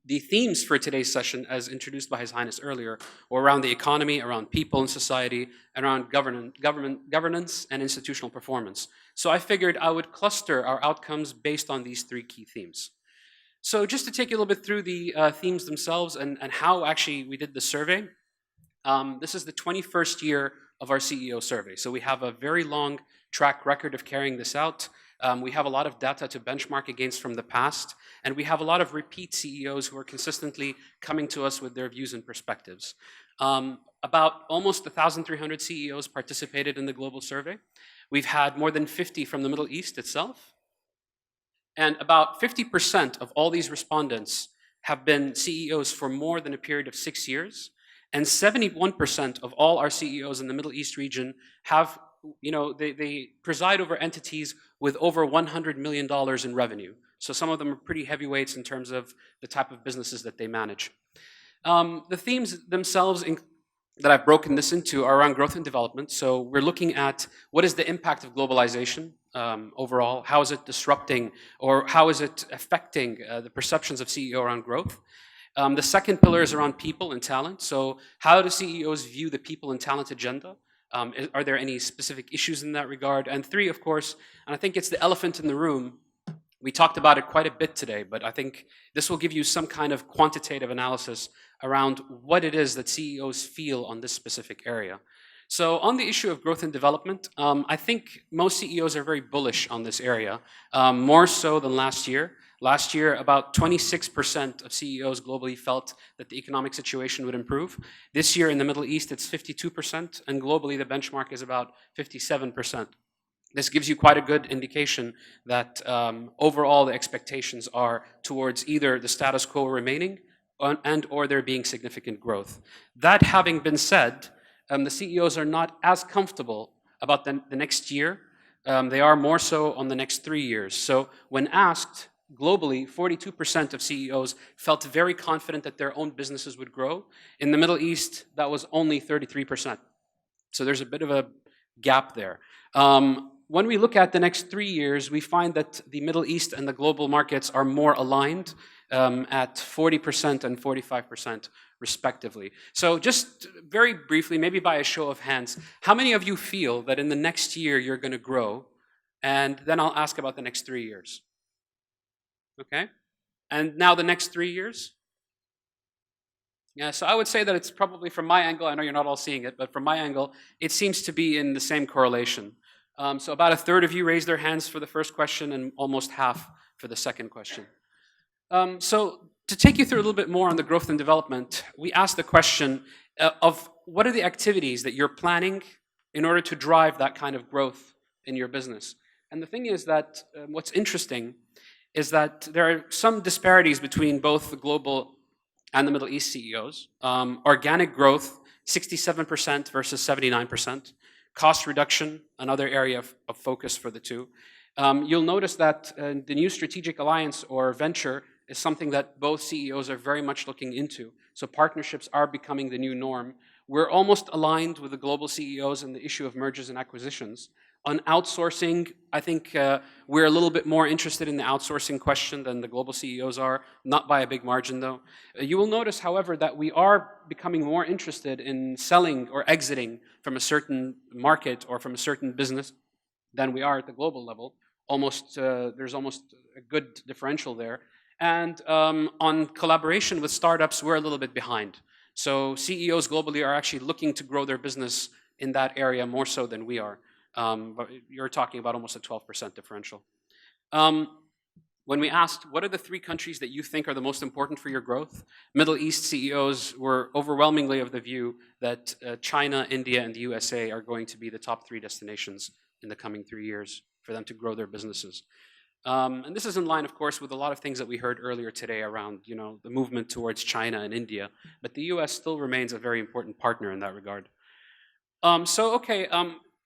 the themes for today's session, as introduced by His Highness earlier, were around the economy, around people and society, and around governance and institutional performance. So I figured I would cluster our outcomes based on these 3 key themes. So just to take you a little bit through the themes themselves and how actually we did the survey. This is the 21st year of our CEO survey. So we have a very long track record of carrying this out. We have a lot of data to benchmark against from the past, and we have a lot of repeat CEOs who are consistently coming to us with their views and perspectives. About almost 1,300 CEOs participated in the global survey. We've had more than 50 from the Middle East itself. And about 50% of all these respondents have been CEOs for more than a period of 6 years. And 71% of all our CEOs in the Middle East region have, they preside over entities with over $100 million in revenue. So some of them are pretty heavyweights in terms of the type of businesses that they manage. The themes themselves that I've broken this into are around growth and development. So we're looking at what is the impact of globalization overall, how is it disrupting or how is it affecting the perceptions of CEO around growth. The second pillar is around people and talent. So how do CEOs view the people and talent agenda? Are there any specific issues in that regard? And 3, of course, and I think it's the elephant in the room, we talked about it quite a bit today, but I think this will give you some kind of quantitative analysis around what it is that CEOs feel on this specific area. So on the issue of growth and development, I think most CEOs are very bullish on this area, more so than last year. Last year, about 26% of CEOs globally felt that the economic situation would improve. This year in the Middle East, it's 52%, and globally the benchmark is about 57%. This gives you quite a good indication that overall the expectations are towards either the status quo remaining and or there being significant growth. That having been said, the CEOs are not as comfortable about the next year. They are more so on the next 3 years. So when asked, globally, 42% of CEOs felt very confident that their own businesses would grow. In the Middle East, that was only 33%. So there's a bit of a gap there. When we look at the next 3 years, we find that the Middle East and the global markets are more aligned at 40% and 45% respectively. So just very briefly, maybe by a show of hands, how many of you feel that in the next year you're going to grow? And then I'll ask about the next 3 years. Okay? And now the next 3 years? Yeah, so I would say that it's probably from my angle, I know you're not all seeing it, but from my angle, it seems to be in the same correlation. So about a third of you raised their hands for the first question and almost half for the second question. So to take you through a little bit more on the growth and development, we asked the question of what are the activities that you're planning in order to drive that kind of growth in your business? And the thing is that what's interesting is that there are some disparities between both the global and the Middle East CEOs. Organic growth, 67% versus 79%. Cost reduction, another area of focus for the two. You'll notice that the new strategic alliance or venture is something that both CEOs are very much looking into. So partnerships are becoming the new norm. We're almost aligned with the global CEOs in the issue of mergers and acquisitions. On outsourcing, I think we're a little bit more interested in the outsourcing question than the global CEOs are, not by a big margin though. You will notice, however, that we are becoming more interested in selling or exiting from a certain market or from a certain business than we are at the global level. There's almost a good differential there. And on collaboration with startups, we're a little bit behind. So CEOs globally are actually looking to grow their business in that area more so than we are. But you're talking about almost a 12% differential. When we asked, what are the 3 countries that you think are the most important for your growth? Middle East CEOs were overwhelmingly of the view that China, India, and the USA are going to be the top 3 destinations in the coming 3 years for them to grow their businesses. And this is in line, of course, with a lot of things that we heard earlier today around, the movement towards China and India. But the US still remains a very important partner in that regard.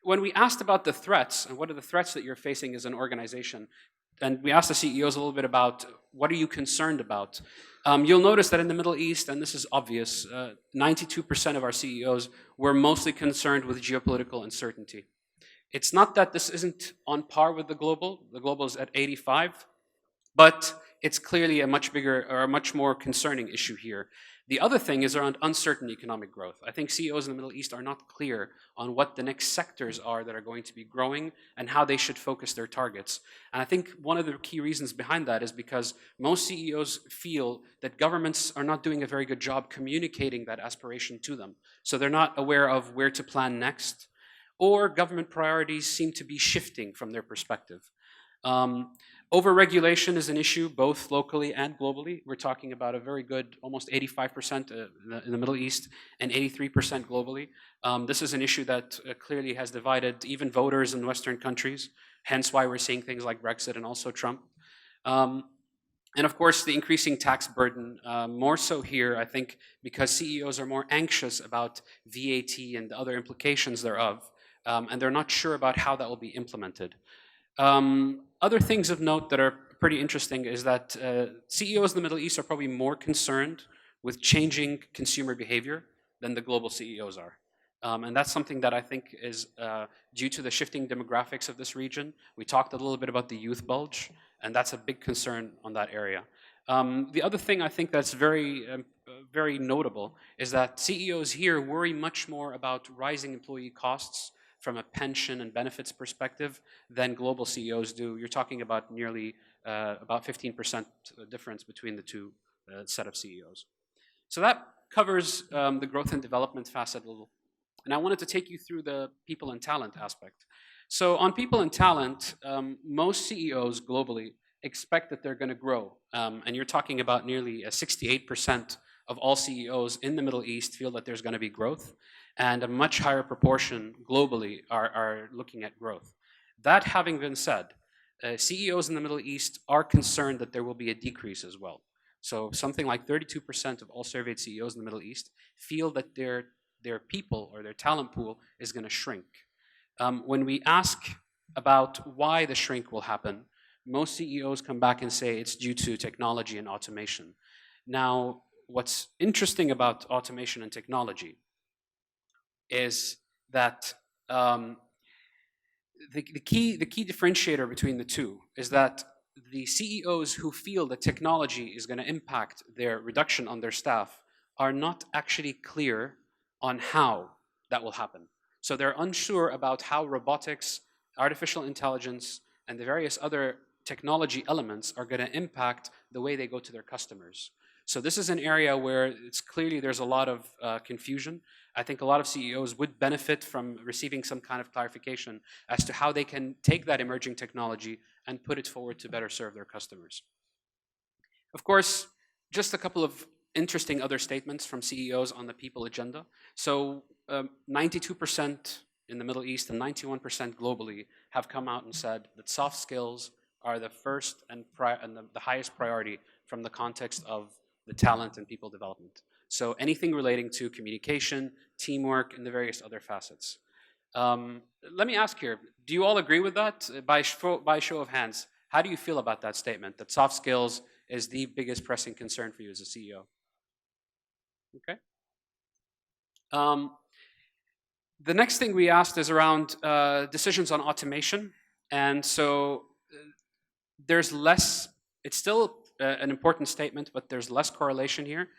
When we asked about the threats, and what are the threats that you're facing as an organization, and we asked the CEOs a little bit about what are you concerned about, you'll notice that in the Middle East, and this is obvious, 92% of our CEOs were mostly concerned with geopolitical uncertainty. It's not that this isn't on par with the global is at 85, but it's clearly a much bigger or a much more concerning issue here. The other thing is around uncertain economic growth. I think CEOs in the Middle East are not clear on what the next sectors are that are going to be growing and how they should focus their targets. And I think one of the key reasons behind that is because most CEOs feel that governments are not doing a very good job communicating that aspiration to them. So they're not aware of where to plan next, or government priorities seem to be shifting from their perspective. Overregulation is an issue both locally and globally. We're talking about a very good, almost 85% in the Middle East and 83% globally. This is an issue that clearly has divided even voters in Western countries, hence why we're seeing things like Brexit and also Trump. And of course, the increasing tax burden, more so here, I think, because CEOs are more anxious about VAT and the other implications thereof, and they're not sure about how that will be implemented. Other things of note that are pretty interesting is that CEOs in the Middle East are probably more concerned with changing consumer behavior than the global CEOs are. And that's something that I think is due to the shifting demographics of this region. We talked a little bit about the youth bulge, and that's a big concern on that area. The other thing I think that's very notable is that CEOs here worry much more about rising employee costs from a pension and benefits perspective than global CEOs do. You're talking about nearly about 15% difference between the two set of CEOs. So that covers the growth and development facet a little. And I wanted to take you through the people and talent aspect. So on people and talent, most CEOs globally expect that they're going to grow. And you're talking about nearly 68% of all CEOs in the Middle East feel that there's going to be growth, and a much higher proportion globally are looking at growth. That having been said, CEOs in the Middle East are concerned that there will be a decrease as well. So something like 32% of all surveyed CEOs in the Middle East feel that their people or their talent pool is going to shrink. When we ask about why the shrink will happen, most CEOs come back and say it's due to technology and automation. Now, what's interesting about automation and technology is that the key differentiator between the two is that the CEOs who feel that technology is going to impact their reduction on their staff are not actually clear on how that will happen. So they're unsure about how robotics, artificial intelligence, and the various other technology elements are going to impact the way they go to their customers. So this is an area where it's clearly there's a lot of confusion. I think a lot of CEOs would benefit from receiving some kind of clarification as to how they can take that emerging technology and put it forward to better serve their customers. Of course, just a couple of interesting other statements from CEOs on the people agenda. So 92% in the Middle East and 91% globally have come out and said that soft skills are the first and the highest priority from the context of the talent and people development. So anything relating to communication, teamwork, and the various other facets. Let me ask here, do you all agree with that? By show of hands, how do you feel about that statement, that soft skills is the biggest pressing concern for you as a CEO? Okay. The next thing we asked is around decisions on automation. And so there's less, it's still an important statement, but there's less correlation here.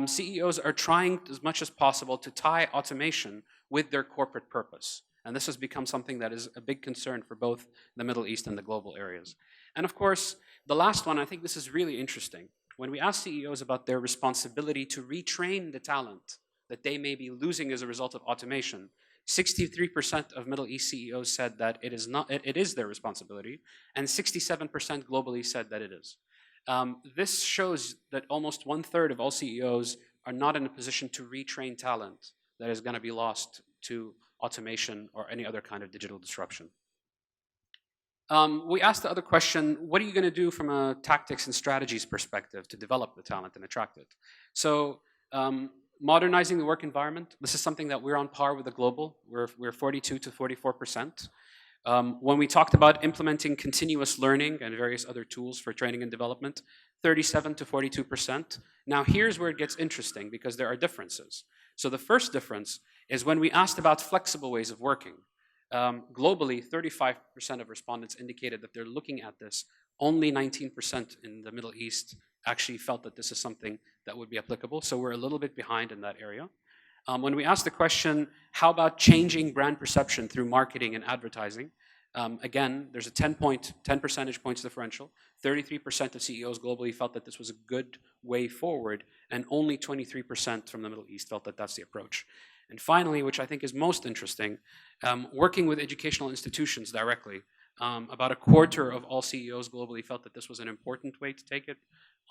CEOs are trying as much as possible to tie automation with their corporate purpose. And this has become something that is a big concern for both the Middle East and the global areas. And of course, the last one, I think this is really interesting. When we ask CEOs about their responsibility to retrain the talent that they may be losing as a result of automation, 63% of Middle East CEOs said that it is not. It is their responsibility, and 67% globally said that it is. This shows that almost 1/3 of all CEOs are not in a position to retrain talent that is going to be lost to automation or any other kind of digital disruption. We asked the other question, what are you going to do from a tactics and strategies perspective to develop the talent and attract it? So modernizing the work environment, this is something that we're on par with the global. We're 42 to 44%. When we talked about implementing continuous learning and various other tools for training and development, 37 to 42%. Now here's where it gets interesting because there are differences. So the first difference is when we asked about flexible ways of working. Globally, 35% of respondents indicated that they're looking at this. Only 19% in the Middle East actually felt that this is something that would be applicable. So we're a little bit behind in that area. When we asked the question, how about changing brand perception through marketing and advertising? Again, there's a 10 percentage points differential. 33% of CEOs globally felt that this was a good way forward, and only 23% from the Middle East felt that that's the approach. And finally, which I think is most interesting, working with educational institutions directly. About a quarter of all CEOs globally felt that this was an important way to take it.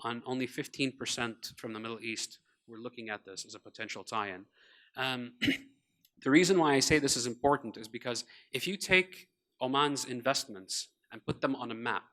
On only 15% from the Middle East were looking at this as a potential tie-in. The reason why I say this is important is because if you take Oman's investments and put them on a map,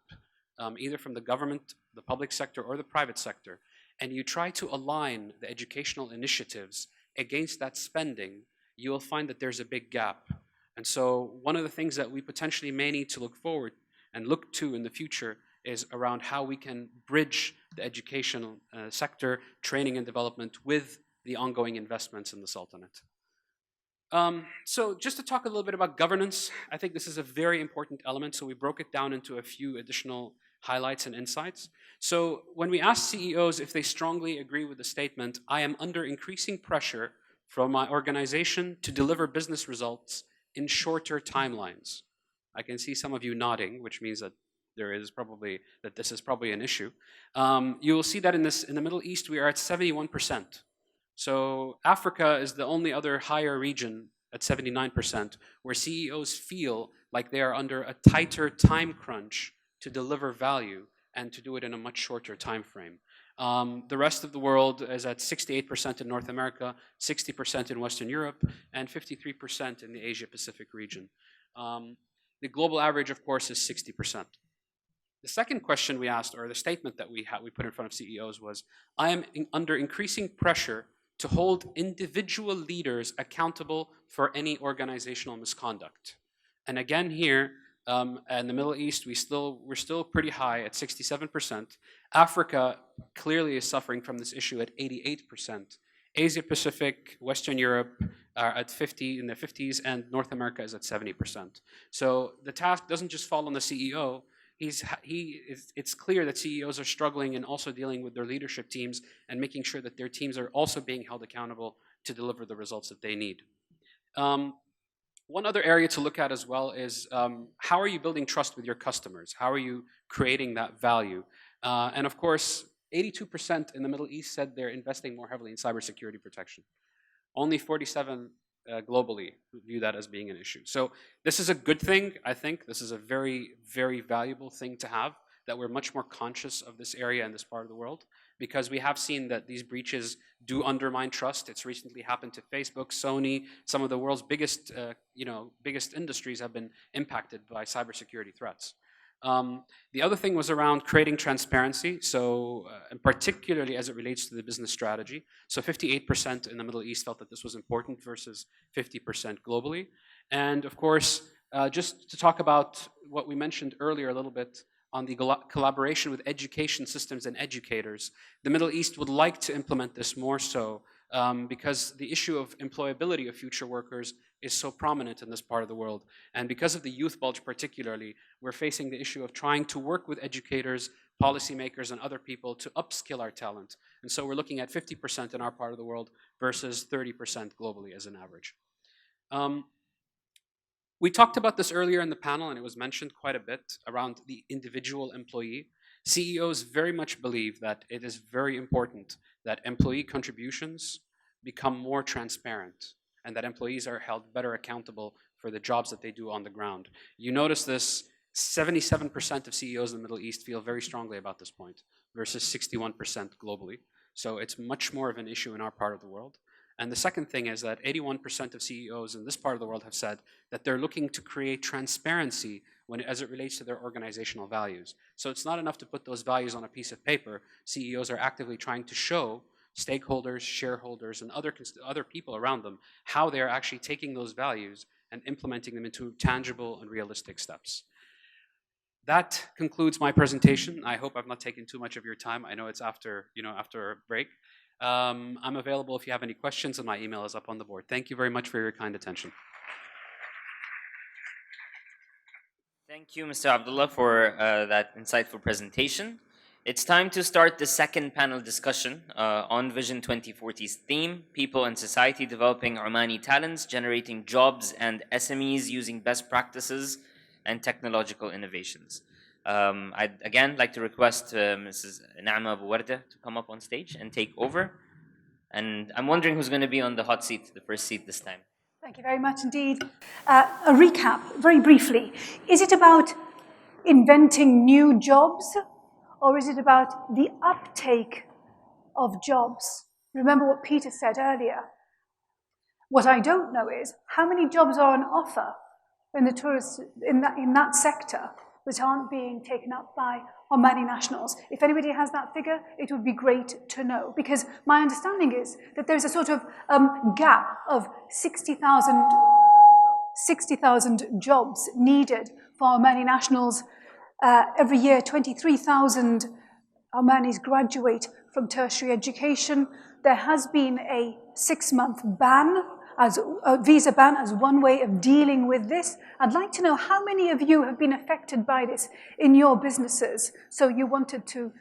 either from the government, the public sector, or the private sector, and you try to align the educational initiatives against that spending, you will find that there's a big gap. And so one of the things that we potentially may need to look forward and look to in the future is around how we can bridge the educational sector, training and development with the ongoing investments in the Sultanate. So just to talk a little bit about governance, I think this is a very important element, so we broke it down into a few additional highlights and insights. So when we ask CEOs if they strongly agree with the statement, I am under increasing pressure from my organization to deliver business results in shorter timelines. I can see some of you nodding, which means that this is probably an issue. You will see that in the Middle East, we are at 71%. So Africa is the only other higher region at 79%, where CEOs feel like they are under a tighter time crunch to deliver value and to do it in a much shorter time frame. The rest of the world is at 68% in North America, 60% in Western Europe, and 53% in the Asia-Pacific region. The global average, of course, is 60%. The second question we asked, or the statement that we put in front of CEOs was, I am under increasing pressure to hold individual leaders accountable for any organizational misconduct. And again here, in the Middle East, we're still pretty high at 67%. Africa clearly is suffering from this issue at 88%. Asia Pacific, Western Europe are at in the 50s, and North America is at 70%. So the task doesn't just fall on the CEO. It's clear that CEOs are struggling and also dealing with their leadership teams and making sure that their teams are also being held accountable to deliver the results that they need. One other area to look at as well is how are you building trust with your customers? How are you creating that value? And of course, 82% in the Middle East said they're investing more heavily in cybersecurity protection. Only 47 globally view that as being an issue. So this is a good thing, I think. This is a very, very valuable thing to have, that we're much more conscious of this area and this part of the world, because we have seen that these breaches do undermine trust. It's recently happened to Facebook, Sony, some of the world's biggest industries have been impacted by cybersecurity threats. The other thing was around creating transparency, so and particularly as it relates to the business strategy. So 58% in the Middle East felt that this was important versus 50% globally. And of course, just to talk about what we mentioned earlier a little bit on the collaboration with education systems and educators, the Middle East would like to implement this more so because the issue of employability of future workers is so prominent in this part of the world. And because of the youth bulge particularly, we're facing the issue of trying to work with educators, policymakers, and other people to upskill our talent. And so we're looking at 50% in our part of the world versus 30% globally as an average. We talked about this earlier in the panel, and it was mentioned quite a bit around the individual employee. CEOs very much believe that it is very important that employee contributions become more transparent. and that employees are held better accountable for the jobs that they do on the ground. You notice this, 77% of CEOs in the Middle East feel very strongly about this point versus 61% globally. So it's much more of an issue in our part of the world. And the second thing is that 81% of CEOs in this part of the world have said that they're looking to create transparency as it relates to their organizational values. So it's not enough to put those values on a piece of paper. CEOs are actively trying to show stakeholders, shareholders, and other people around them how they are actually taking those values and implementing them into tangible and realistic steps. That concludes my presentation. I hope I've not taken too much of your time. I know it's after a break. I'm available if you have any questions, and my email is up on the board. Thank you very much for your kind attention. Thank you, Mr. Abdullah, for that insightful presentation. It's time to start the second panel discussion on Vision 2040's theme, People and Society Developing Omani Talents, Generating Jobs and SMEs Using Best Practices and Technological Innovations. I'd again like to request Mrs. Naama Abu Warda to come up on stage and take over. And I'm wondering who's going to be on the hot seat, the first seat this time. Thank you very much indeed. A recap, very briefly. Is it about inventing new jobs, or is it about the uptake of jobs? Remember what Peter said earlier. What I don't know is how many jobs are on offer in that sector that aren't being taken up by Omani nationals. If anybody has that figure, it would be great to know, because my understanding is that there's a sort of gap of 60,000 jobs needed for Omani nationals. Every year, 23,000 Omanis graduate from tertiary education. There has been a 6-month ban, as a visa ban, as one way of dealing with this. I'd like to know how many of you have been affected by this in your businesses. So you wanted to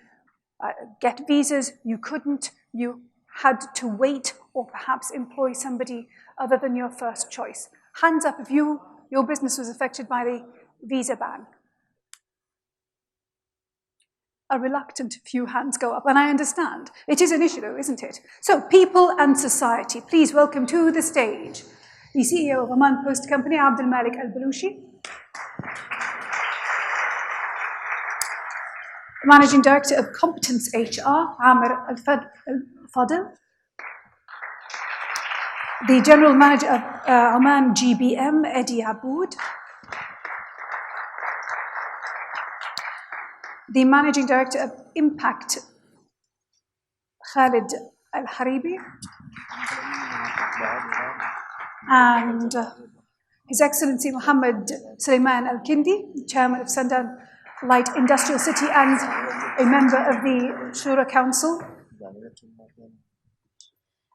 get visas, you couldn't, you had to wait or perhaps employ somebody other than your first choice. Hands up if your business was affected by the visa ban. A reluctant few hands go up, and I understand. It is an issue though, isn't it? So, people and society, please welcome to the stage the CEO of Oman Post Company, Abdul Malik Al-Balushi, Managing Director of Competence HR, Amir Al-Fadl, the General Manager of Oman GBM, Eddie Aboud, the Managing Director of Impact, Khalid Al-Haribi, and His Excellency Muhammad Sulaiman Al-Kindi, Chairman of Sandan Light Industrial City and a member of the Shura Council,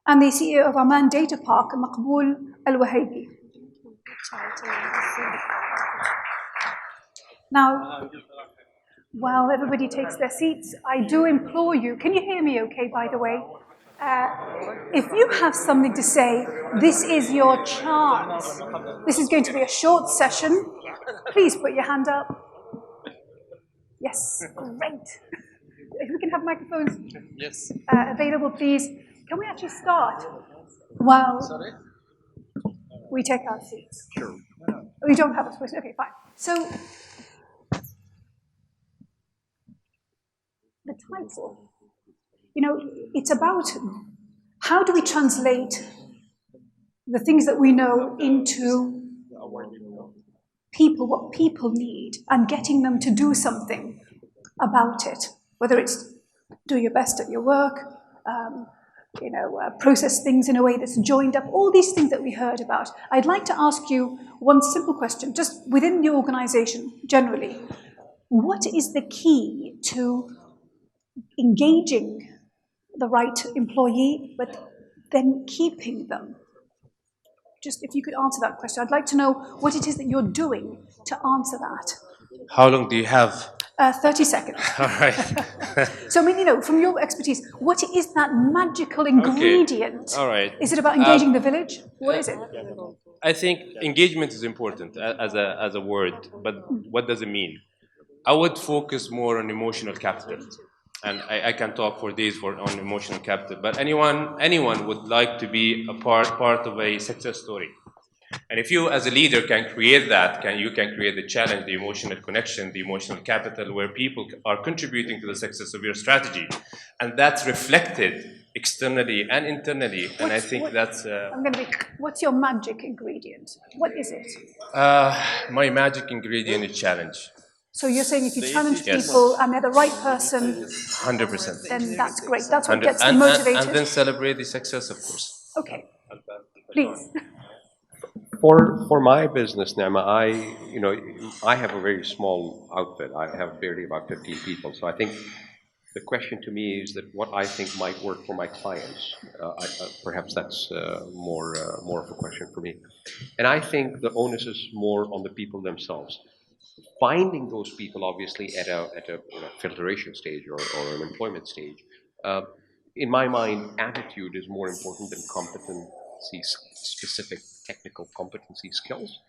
and the CEO of Oman Data Park, Maqbool Al-Wahibi. Now, while everybody takes their seats, I do implore you, can you hear me okay, by the way? If you have something to say, this is your chance. This is going to be a short session. Please put your hand up. Yes, great. If we can have microphones available, please. Can we actually start while we take our seats? Sure. We don't have a space. Okay, fine. So, the title, it's about how do we translate the things that we know into people, what people need, and getting them to do something about it, whether it's do your best at your work, process things in a way that's joined up, all these things that we heard about. I'd like to ask you one simple question, just within the organization generally. What is the key to engaging the right employee, but then keeping them? Just if you could answer that question. I'd like to know what it is that you're doing to answer that. How long do you have? 30 seconds. All right. So, from your expertise, what is that magical ingredient? Okay. All right. Is it about engaging the village? What is it? I think engagement is important as a word, but what does it mean? I would focus more on emotional capital. and I can talk for days on emotional capital, but anyone would like to be a part of a success story. And if you as a leader can create that, you can create the challenge, the emotional connection, the emotional capital, where people are contributing to the success of your strategy. And that's reflected externally and internally. And I think that's... what's your magic ingredient? What is it? my magic ingredient is challenge. So you're saying if you challenge Yes. people and they're the right person, 100%. then that's great. That's what 100 gets them motivated. and then celebrate the success, of course. Okay, please. For my business, Nama, I have a very small outfit. I have barely about 15 people. So I think the question to me is that what I think might work for my clients. Perhaps that's more of a question for me. And I think the onus is more on the people themselves. Finding those people, obviously, at a filtration stage or an employment stage. In my mind, attitude is more important than competency, specific technical competency skills.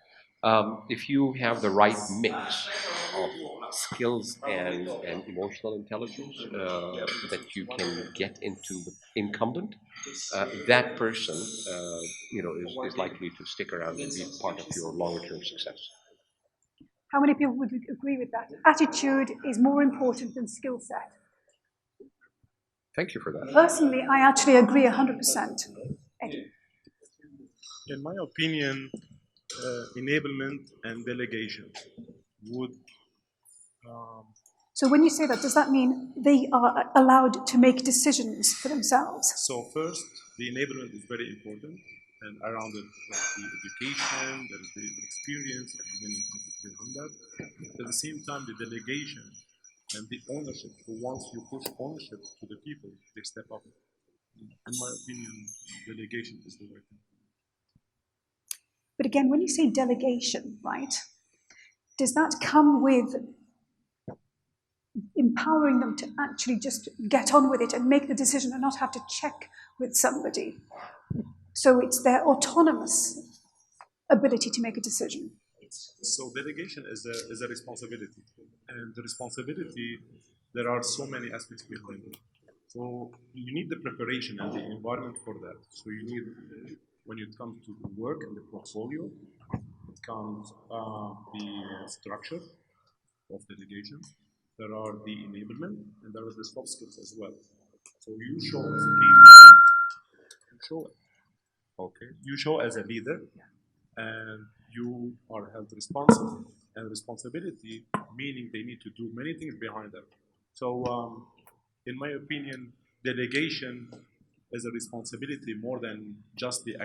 If you have the right mix of skills and emotional intelligence that you can get into the incumbent, that person, is likely to stick around and be part of your longer-term success. How many people would agree with that? Attitude is more important than skill set. Thank you for that. Personally, I actually agree 100%. Eddie. In my opinion, enablement and delegation would... So when you say that, does that mean they are allowed to make decisions for themselves? So first, the enablement is very important, and around it, the education, there is the experience, and many things behind that. At the same time, the delegation and the ownership. So once you push ownership to the people, they step up. In my opinion, delegation is the right thing. But again, when you say delegation, right, does that come with empowering them to actually just get on with it and make the decision and not have to check with somebody? So it's their autonomous ability to make a decision. So delegation is a responsibility. And the responsibility, there are so many aspects behind it. So you need the preparation and the environment for that. So you need, when it comes to the work and the portfolio, it comes the structure of delegation. There are the enablement, and there are the soft skills as well. So you show as a leader, you show it. Okay, you show as a leader, and you are held responsible. And responsibility, meaning they need to do many things behind that. So, in my opinion, delegation is a responsibility more than just the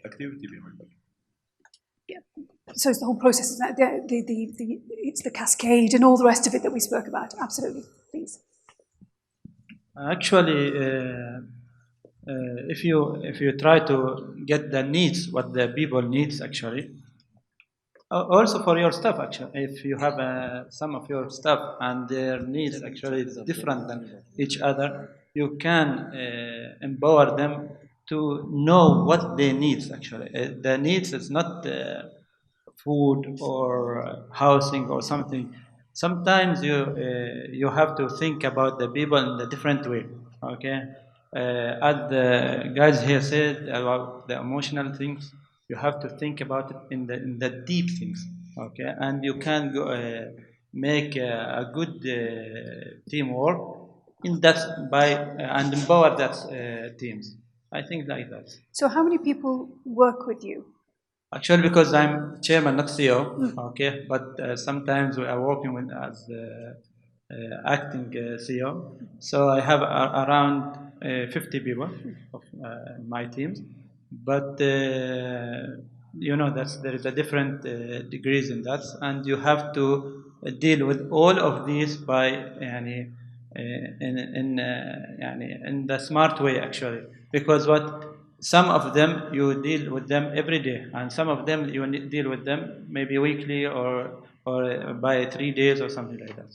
activity behind it. Yeah. So it's the whole process, isn't it? It's the cascade and all the rest of it that we spoke about. Absolutely, please. Actually, if you try to get the needs, what the people needs actually, also for your staff actually, if you have some of your staff and their needs actually is different than each other, you can empower them to know what they need actually. The needs is not food or housing or something. Sometimes you have to think about the people in a different way. Okay, as the guys here said about the emotional things, you have to think about it in the deep things. Okay, and you can go, make a good teamwork in that by and empower that teams. I think like that. So how many people work with you? Actually, because I'm chairman, not CEO, okay, but sometimes we are working with as acting CEO. So I have around 50 people of my teams, but there is a different degrees in that, and you have to deal with all of these by in the smart way actually, because some of them you deal with them every day, and some of them you deal with them maybe weekly or by 3 days or something like that.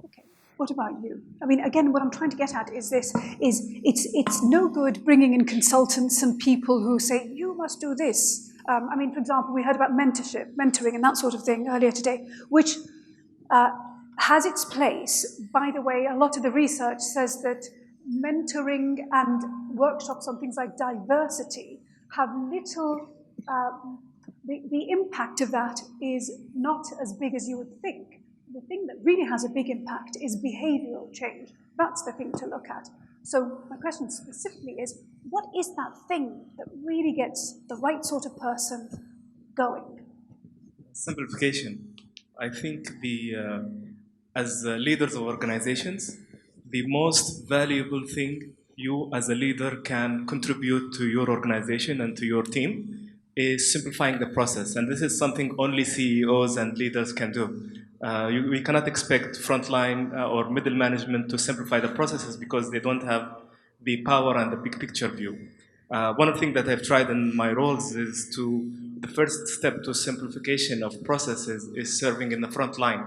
Okay. What about you? I mean, again, what I'm trying to get at is this: it's no good bringing in consultants and people who say you must do this. I mean, for example, we heard about mentoring, and that sort of thing earlier today, which has its place. By the way, a lot of the research says that mentoring and workshops on things like diversity have little, the impact of that is not as big as you would think. The thing that really has a big impact is behavioral change. That's the thing to look at. So my question specifically is, what is that thing that really gets the right sort of person going? Simplification. I think as leaders of organizations, the most valuable thing you as a leader can contribute to your organization and to your team is simplifying the process. And this is something only CEOs and leaders can do. We cannot expect frontline or middle management to simplify the processes because they don't have the power and the big picture view. One of the things that I've tried in my roles is the first step to simplification of processes is serving in the front line.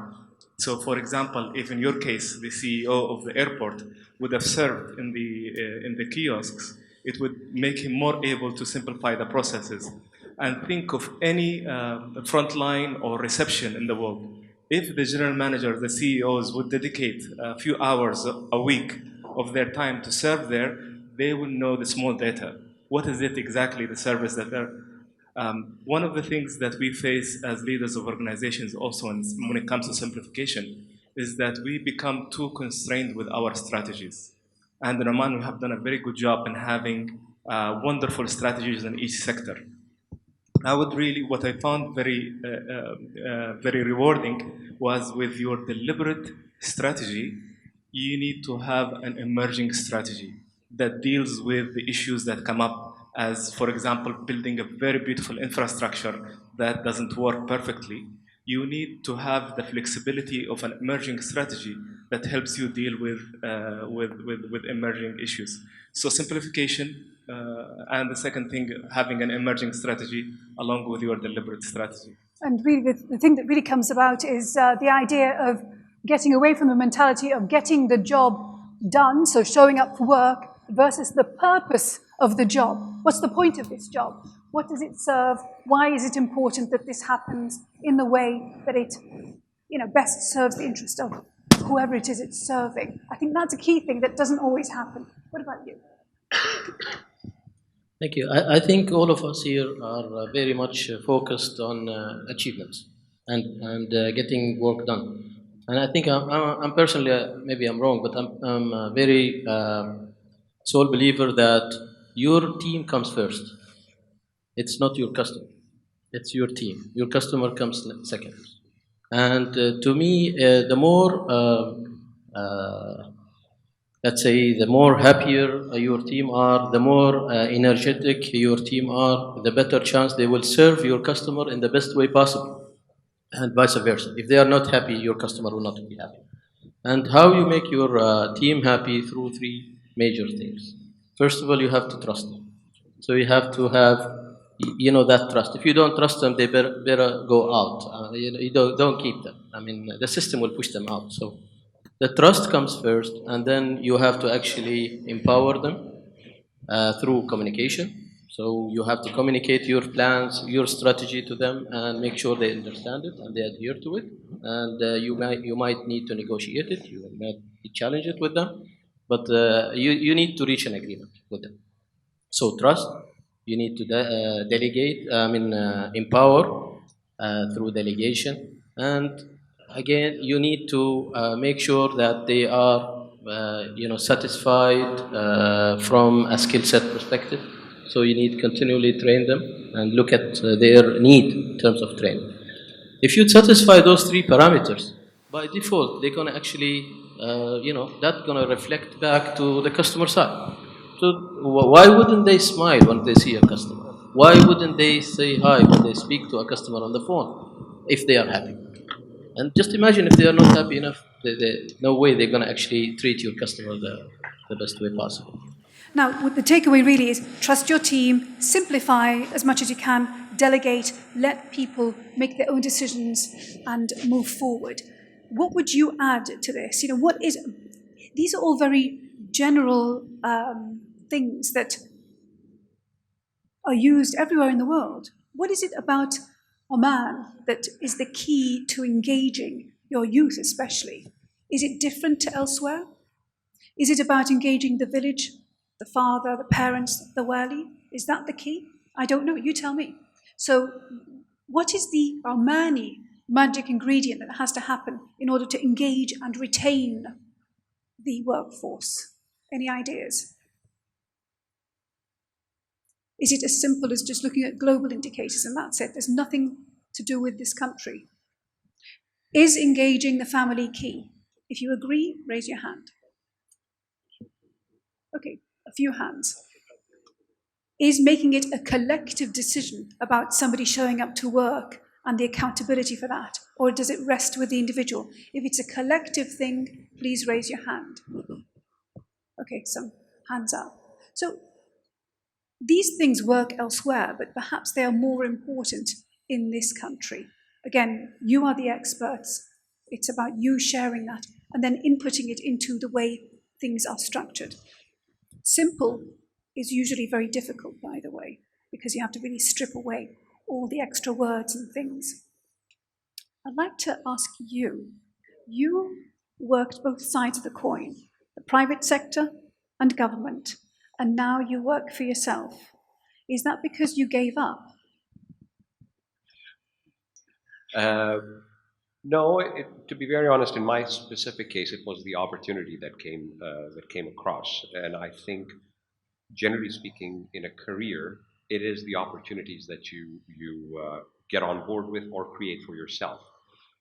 So, for example, if in your case the CEO of the airport would have served in the kiosks, it would make him more able to simplify the processes. And think of any frontline or reception in the world. If the general manager, the CEOs would dedicate a few hours a week of their time to serve there, they will know the small data. What is it exactly, the service that they're... one of the things that we face as leaders of organizations also when it comes to simplification is that we become too constrained with our strategies. And in Oman, we have done a very good job in having wonderful strategies in each sector. What I found very rewarding was with your deliberate strategy, you need to have an emerging strategy that deals with the issues that come up as, for example, building a very beautiful infrastructure that doesn't work perfectly. You need to have the flexibility of an emerging strategy that helps you deal with emerging issues. So simplification, and the second thing, having an emerging strategy along with your deliberate strategy. And really, the thing that really comes about is the idea of getting away from the mentality of getting the job done, so showing up for work, versus the purpose of the job. What's the point of this job? What does it serve? Why is it important that this happens in the way that it, best serves the interest of whoever it is it's serving? I think that's a key thing that doesn't always happen. What about you? Thank you. I think all of us here are very much focused on achievements and getting work done. And I think I'm personally, maybe I'm wrong, but I'm a very sole believer that your team comes first. It's not your customer. It's your team. Your customer comes second. And to me, the more let's say, the more happier your team are, the more energetic your team are, the better chance they will serve your customer in the best way possible, and vice versa. If they are not happy, your customer will not be happy. And how you make your team happy? Through three major things. First of all, you have to trust them. So you have to have, that trust. If you don't trust them, they better go out. You don't keep them. I mean, the system will push them out. So the trust comes first, and then you have to actually empower them through communication. So you have to communicate your plans, your strategy to them, and make sure they understand it and they adhere to it. And you might need to negotiate it, you might challenge it with them, but you need to reach an agreement with them. So trust, you need to delegate, empower through delegation, and again, you need to make sure that they are, satisfied from a skill set perspective. So you need to continually train them and look at their need in terms of training. If you satisfy those three parameters, by default, they're going to actually, that's going to reflect back to the customer side. So why wouldn't they smile when they see a customer? Why wouldn't they say hi when they speak to a customer on the phone if they are happy? And just imagine if they are not happy enough, no way they're going to actually treat your customer the best way possible. Now, the takeaway really is trust your team, simplify as much as you can, delegate, let people make their own decisions and move forward. What would you add to this? These are all very general things that are used everywhere in the world. What is it about Oman that is the key to engaging your youth especially? Is it different to elsewhere? Is it about engaging the village, the father, the parents, the wali? Is that the key? I don't know. You tell me. So, what is the Omani magic ingredient that has to happen in order to engage and retain the workforce? Any ideas? Is it as simple as just looking at global indicators and that's it? There's nothing to do with this country. Is engaging the family key? If you agree, raise your hand. Okay, a few hands. Is making it a collective decision about somebody showing up to work and the accountability for that? Or does it rest with the individual? If it's a collective thing, please raise your hand. Okay, some hands up. So these things work elsewhere, but perhaps they are more important in this country. Again, you are the experts. It's about you sharing that and then inputting it into the way things are structured. Simple is usually very difficult, by the way, because you have to really strip away all the extra words and things. I'd like to ask you, you worked both sides of the coin, the private sector and government, and now you work for yourself. Is that because you gave up? No, to be very honest, in my specific case, it was the opportunity that came across, and I think, generally speaking, in a career, it is the opportunities that you get on board with or create for yourself.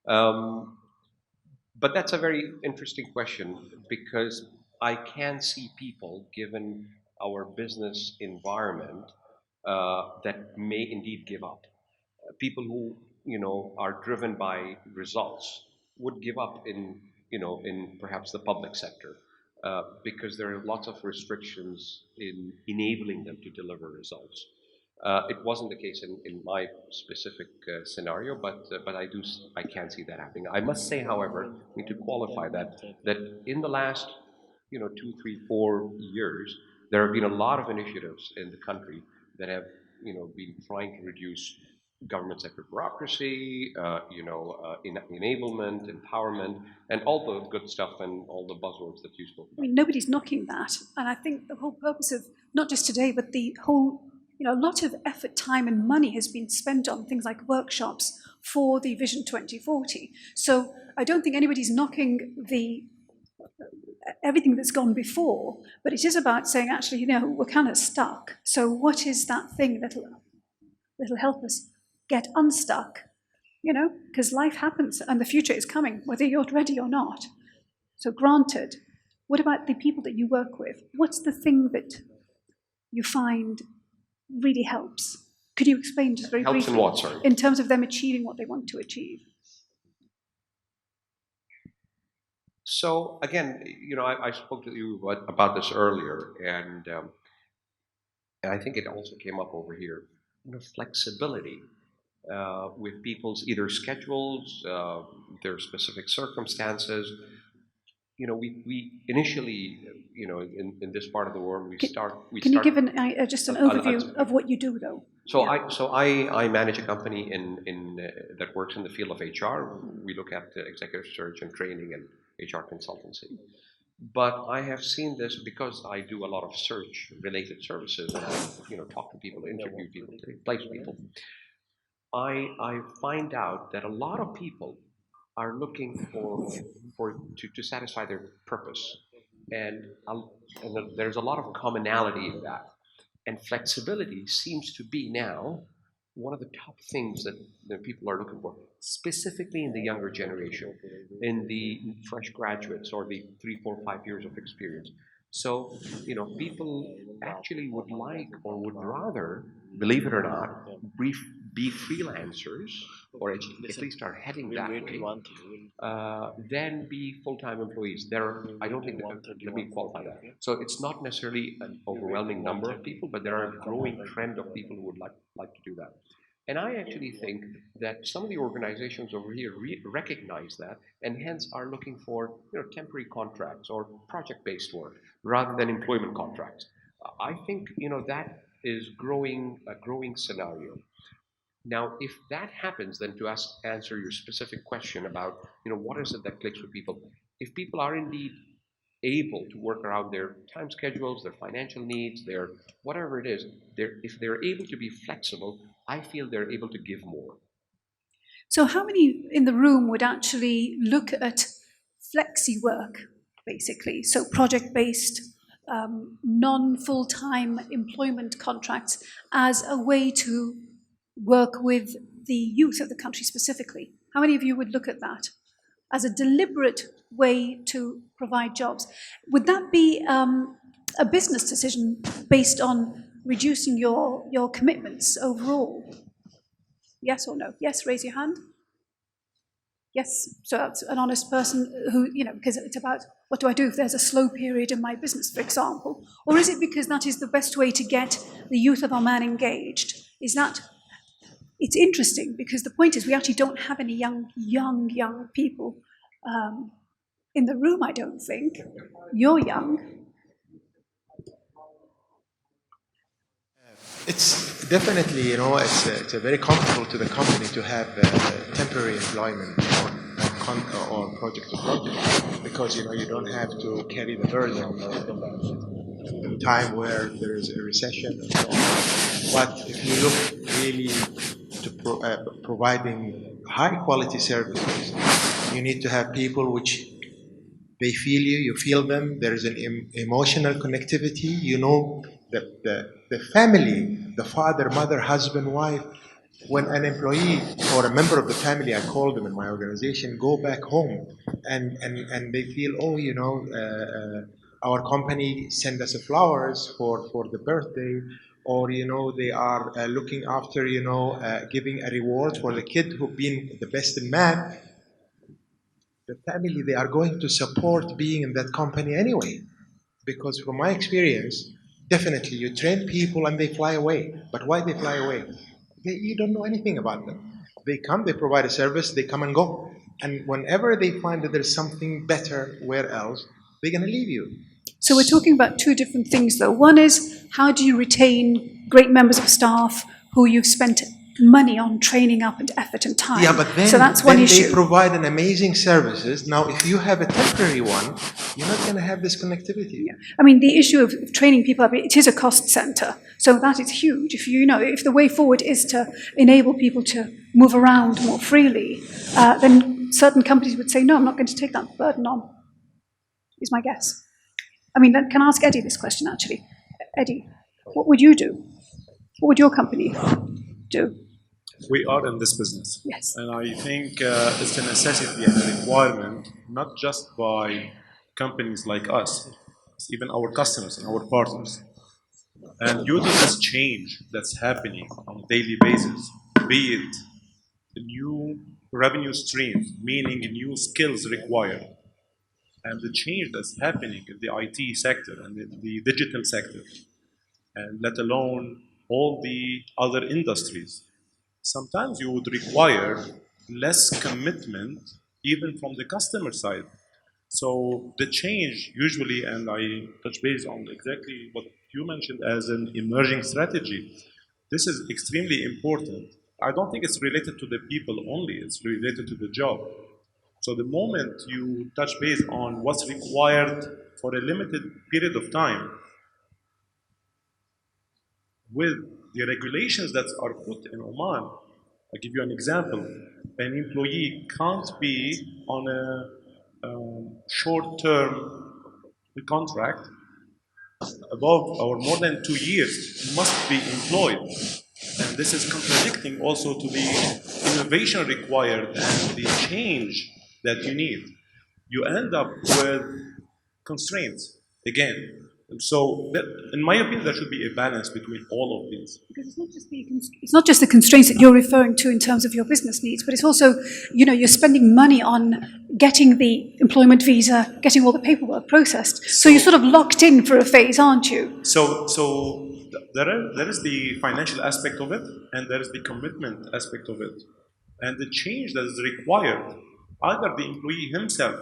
But that's a very interesting question because I can see people, given our business environment, that may indeed give up. People who are driven by results would give up in perhaps the public sector because there are lots of restrictions in enabling them to deliver results. It wasn't the case in my specific scenario, but I can see that happening. I must say, however, I need to qualify that in the last 2, 3, 4 years, there have been a lot of initiatives in the country that have been trying to reduce government sector bureaucracy, enablement, empowerment, and all the good stuff and all the buzzwords that you spoke about. I mean, nobody's knocking that. And I think the whole purpose of, not just today, but the whole, a lot of effort, time, and money has been spent on things like workshops for the Vision 2040. So I don't think anybody's knocking everything that's gone before, but it is about saying, actually, we're kind of stuck. So what is that thing that'll help us get unstuck? Because life happens and the future is coming, whether you're ready or not. So granted, what about the people that you work with? What's the thing that you find really helps? Could you explain just very briefly? Helps in what, sorry? In terms of them achieving what they want to achieve. So again, I spoke to you about this earlier, and I think it also came up over here. Flexibility with people's either schedules, their specific circumstances. We initially, in this part of the world, Can you give just an overview of what you do, though? So I manage a company that works in the field of HR. We look at executive search and training and HR consultancy. But I have seen this because I do a lot of search-related services, and I talk to people, interview people, place people. I find out that a lot of people are looking to satisfy their purpose, and there's a lot of commonality in that. And flexibility seems to be now one of the top things that people are looking for, specifically in the younger generation, in the fresh graduates or the 3, 4, 5 years of experience. So, people actually would like or would rather, believe it or not, be freelancers, or at least are heading that way, than be full-time employees. I don't think, let me qualify that. So it's not necessarily an overwhelming number of people, but there are a growing trend of people who would like to do that. And I actually think that some of the organizations over here recognize that, and hence are looking for temporary contracts or project-based work rather than employment contracts. I think that is a growing scenario. Now, if that happens, then to answer your specific question about, what is it that clicks with people? If people are indeed able to work around their time schedules, their financial needs, their whatever it is, if they're able to be flexible, I feel they're able to give more. So how many in the room would actually look at flexi work, basically? So project-based, non-full-time employment contracts as a way to work with the youth of the country specifically? How many of you would look at that as a deliberate way to provide jobs? Would that be a business decision based on reducing your commitments overall? Yes or no? Yes, raise your hand. Yes, so that's an honest person who, because it's about what do I do if there's a slow period in my business, for example? Or is it because that is the best way to get the youth of Oman engaged? It's interesting because the point is we actually don't have any young people in the room, I don't think. You're young. It's definitely, it's a very comfortable to the company to have temporary employment or project to project because, you don't have to carry the burden of the time where there is a recession and so on. But if you look really to providing high quality services, you need to have people which they feel you feel them, there is an emotional connectivity, the family, the father, mother, husband, wife, when an employee or a member of the family, I call them in my organization, go back home and they feel, our company send us flowers for the birthday, or, they are looking after, giving a reward for the kid who've been the best in math, the family, they are going to support being in that company anyway. Because from my experience, definitely you train people and they fly away. But why they fly away? You don't know anything about them. They come, they provide a service, they come and go. And whenever they find that there's something better where else, they're going to leave you. So we're talking about two different things, though. One is, how do you retain great members of staff who you've spent money on training up and effort and time? Yeah, but then, so that's one issue. They provide an amazing services. Now, if you have a temporary one, you're not going to have this connectivity. Yeah. I mean, the issue of training people up, it is a cost center. So that is huge. If the way forward is to enable people to move around more freely, then certain companies would say, no, I'm not going to take that burden on, is my guess. I mean, can I ask Eddie this question, actually? Eddie, what would you do? What would your company do? We are in this business. Yes. And I think it's a necessity and a requirement, not just by companies like us, it's even our customers and our partners. And due to this change that's happening on a daily basis, be it new revenue streams, meaning new skills required, and the change that's happening in the IT sector and in the digital sector, and let alone all the other industries, sometimes you would require less commitment even from the customer side. So the change usually, and I touch base on exactly what you mentioned as an emerging strategy, this is extremely important. I don't think it's related to the people only, it's related to the job. So the moment you touch base on what's required for a limited period of time, with the regulations that are put in Oman, I'll give you an example. An employee can't be on a short-term contract above or more than 2 years, must be employed. And this is contradicting also to the innovation required and the change that you need. You end up with constraints again. And so, in my opinion, there should be a balance between all of these. Because it's not just the constraints that you're referring to in terms of your business needs, but it's also, you're spending money on getting the employment visa, getting all the paperwork processed. So you're sort of locked in for a phase, aren't you? So there is the financial aspect of it, and there is the commitment aspect of it. And the change that is required, either the employee himself,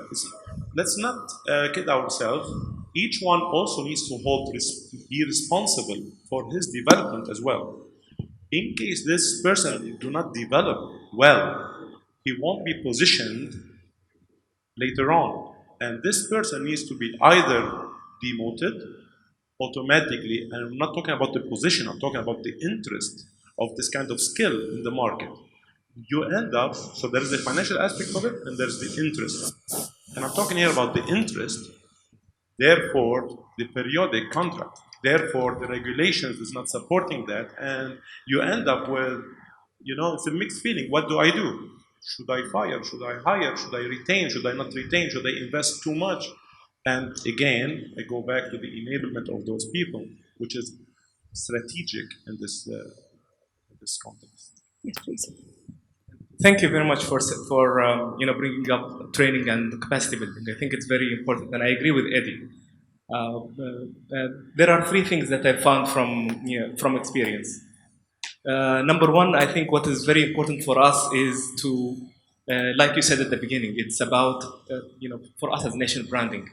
let's not kid ourselves, each one also needs to be responsible for his development as well. In case this person do not develop well, he won't be positioned later on. And this person needs to be either demoted automatically, and I'm not talking about the position, I'm talking about the interest of this kind of skill in the market. You end up, so there is the financial aspect of it, and there's the interest. And I'm talking here about the interest, therefore the periodic contract, therefore the regulations is not supporting that, and you end up with, it's a mixed feeling. What do I do? Should I fire? Should I hire? Should I retain? Should I not retain? Should I invest too much? And again, I go back to the enablement of those people, which is strategic in this context. Yes, please. Thank you very much for bringing up training and capacity building. I think it's very important, and I agree with Eddie. There are three things that I found from experience. Number one, I think what is very important for us is to, like you said at the beginning, it's about for us as nation branding.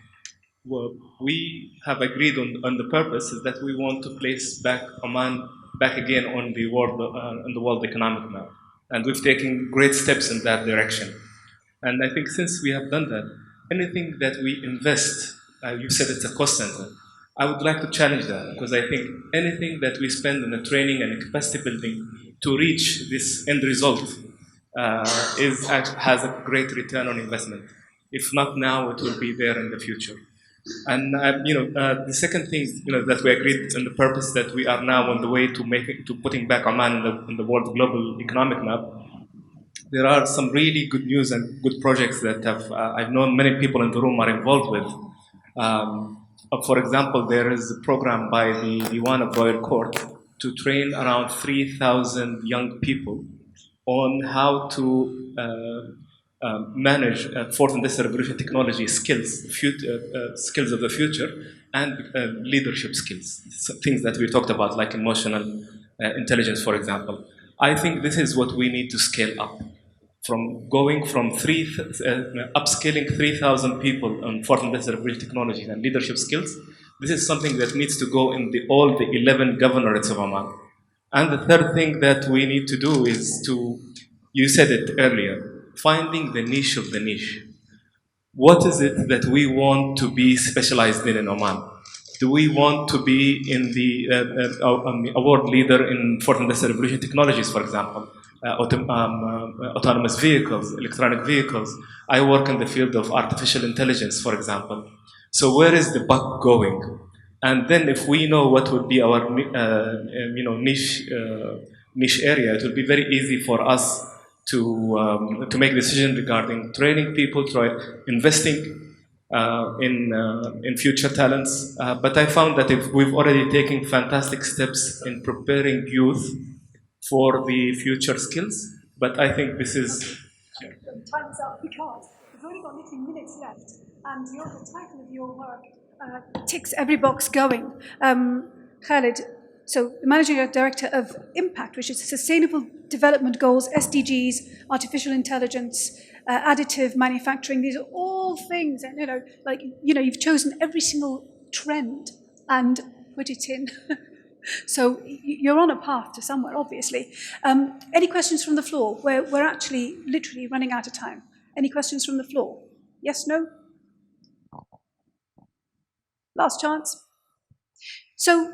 Well, we have agreed on the purpose is that we want to place back Oman back again on the world economic map. And we've taken great steps in that direction. And I think since we have done that, anything that we invest, you said it's a cost center, I would like to challenge that, because I think anything that we spend in the training and capacity building to reach this end result has a great return on investment. If not now, it will be there in the future. And the second thing that we agreed on the purpose that we are now on the way to putting back Oman in the world global economic map. There are some really good news and good projects that I've known many people in the room are involved with. For example, there is a program by the Diwan of Royal Court to train around 3,000 young people on how to manage fourth industrial revolution technology skills, skills of the future, and leadership skills, so things that we talked about, like emotional intelligence, for example. I think this is what we need to scale up. From going from upscaling 3,000 people on fourth industrial revolution technology and leadership skills, this is something that needs to go in all the 11 governorates of Oman. And the third thing that we need to do is you said it earlier, finding the niche of the niche. What is it that we want to be specialized in Oman? Do we want to be in the award leader in fourth industrial revolution technologies, for example? Autonomous vehicles, electronic vehicles. I work in the field of artificial intelligence, for example. So where is the buck going? And then if we know what would be our niche area, it will be very easy for us to make decisions regarding training people, investing in future talents. But I found that we've already taken fantastic steps in preparing youth for the future skills. But I think this is... Time's up because we've only got literally minutes left, and the title of your work ticks every box going. Khalid, so the Managing Director of Impact, which is Sustainable Development Goals, SDGs, Artificial Intelligence, additive manufacturing. These are all things, and you've chosen every single trend and put it in. So you're on a path to somewhere, obviously. Any questions from the floor? We're actually literally running out of time. Any questions from the floor? Yes, no? Last chance. So,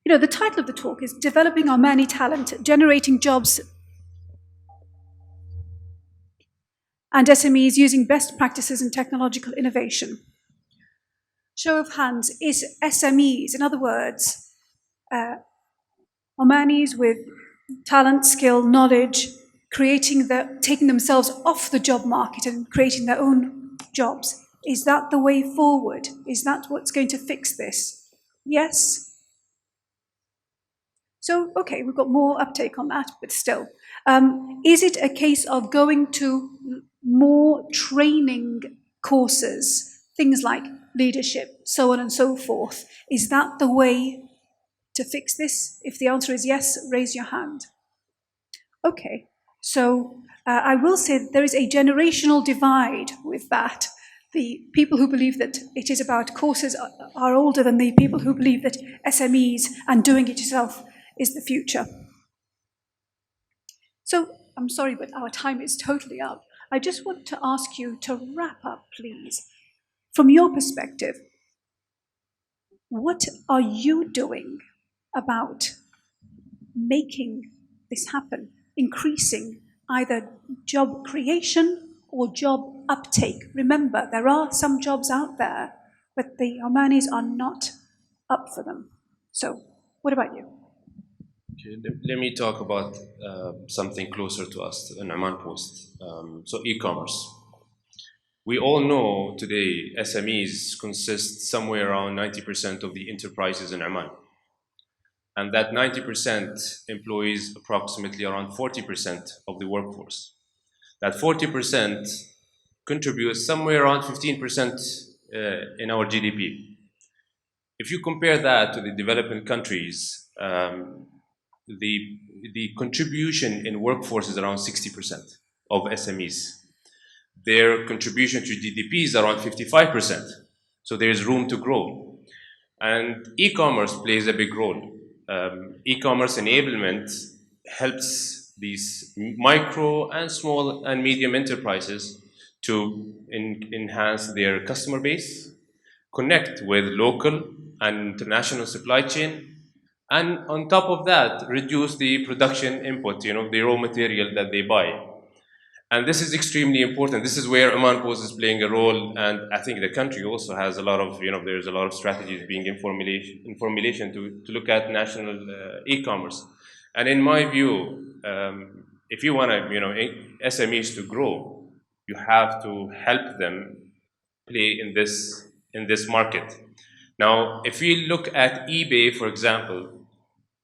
the title of the talk is Developing Omani Talent, Generating Jobs and SMEs Using Best Practices and Technological Innovation. Show of hands, is SMEs, in other words, Omanis with talent, skill, knowledge, taking themselves off the job market and creating their own jobs. Is that the way forward? Is that what's going to fix this? Yes? So, okay, we've got more uptake on that, but still. Is it a case of going to more training courses, things like leadership, so on and so forth? Is that the way to fix this? If the answer is yes, raise your hand. Okay, so I will say that there is a generational divide with that. The people who believe that it is about courses are older than the people who believe that SMEs and doing it yourself is the future. So I'm sorry, but our time is totally up. I just want to ask you to wrap up, please. From your perspective, what are you doing about making this happen, increasing either job creation or job uptake? Remember, there are some jobs out there, but the Omanis are not up for them. So, what about you? Okay, let me talk about something closer to us, an Oman Post. So e-commerce. We all know today SMEs consist somewhere around 90% of the enterprises in Oman. And that 90% employs approximately around 40% of the workforce. That 40% contributes somewhere around 15% in our GDP. If you compare that to the developing countries, the contribution in workforce is around 60% of SMEs. Their contribution to GDP is around 55%. So there is room to grow. And e-commerce plays a big role. E-commerce enablement helps these micro and small and medium enterprises to enhance their customer base, connect with local and international supply chain, and on top of that, reduce the production input, the raw material that they buy. And this is extremely important. This is where Oman Post is playing a role, and I think the country also has a lot of, there's a lot of strategies being in formulation to look at national e-commerce. And in my view, if you want SMEs to grow, you have to help them play in this market. Now, if we look at eBay, for example,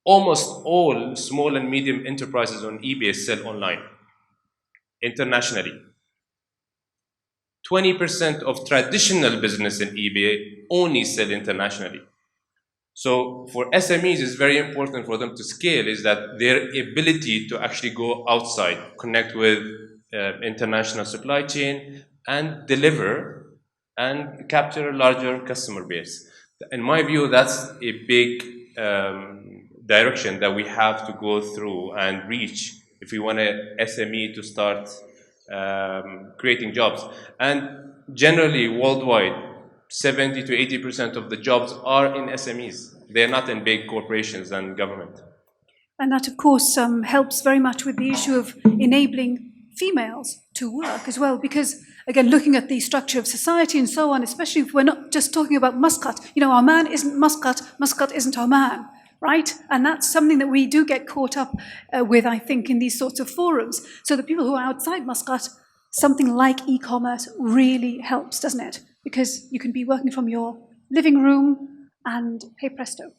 almost all small and medium enterprises on eBay sell online, internationally. 20% of traditional business in eBay only sell internationally. So for SMEs, it's very important for them to scale is that their ability to actually go outside, connect with international supply chain, and deliver and capture a larger customer base. In my view, that's a big direction that we have to go through and reach if we want a SME to start creating jobs. And generally, worldwide, 70 to 80% of the jobs are in SMEs. They're not in big corporations and government. And that, of course, helps very much with the issue of enabling females to work as well, because, again, looking at the structure of society and so on, especially if we're not just talking about Muscat, Oman isn't Muscat, Muscat isn't Oman, right? And that's something that we do get caught up with, I think, in these sorts of forums. So the people who are outside Muscat, something like e-commerce really helps, doesn't it? Because you can be working from your living room and hey presto.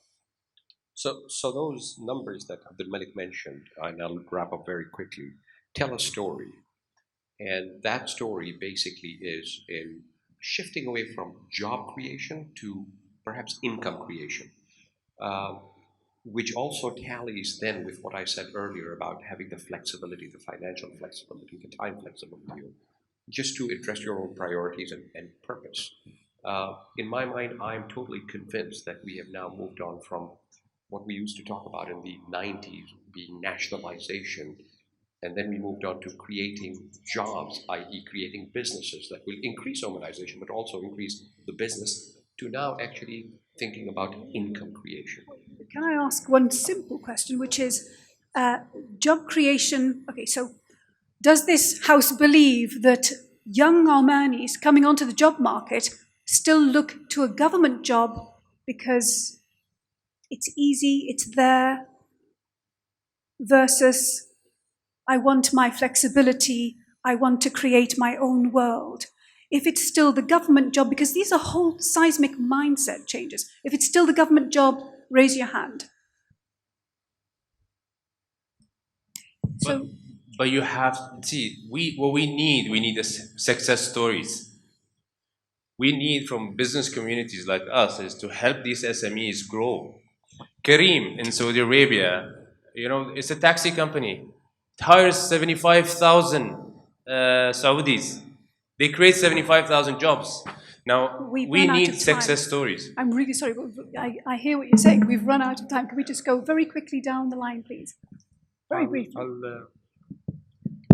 So those numbers that Abdul Malik mentioned, and I'll wrap up very quickly, tell a story. And that story basically is in shifting away from job creation to perhaps income creation, which also tallies then with what I said earlier about having the flexibility, the financial flexibility, the time flexibility, just to address your own priorities and purpose. In my mind, I'm totally convinced that we have now moved on from what we used to talk about in the 90s being nationalization, and then we moved on to creating jobs, i.e. creating businesses that will increase urbanization, but also increase the business, to now actually thinking about income creation. Can I ask one simple question, which is job creation? Okay, so does this house believe that young Omanis coming onto the job market still look to a government job because it's easy, it's there, versus I want my flexibility, I want to create my own world? If it's still the government job, because these are whole seismic mindset changes, if it's still the government job, raise your hand. But you have to see, we need success stories. We need from business communities like us is to help these SMEs grow. Kareem in Saudi Arabia, it's a taxi company. It hires 75,000 Saudis. They create 75,000 jobs. Now, we need success stories. I'm really sorry, but I hear what you're saying. We've run out of time. Can we just go very quickly down the line, please? Very briefly.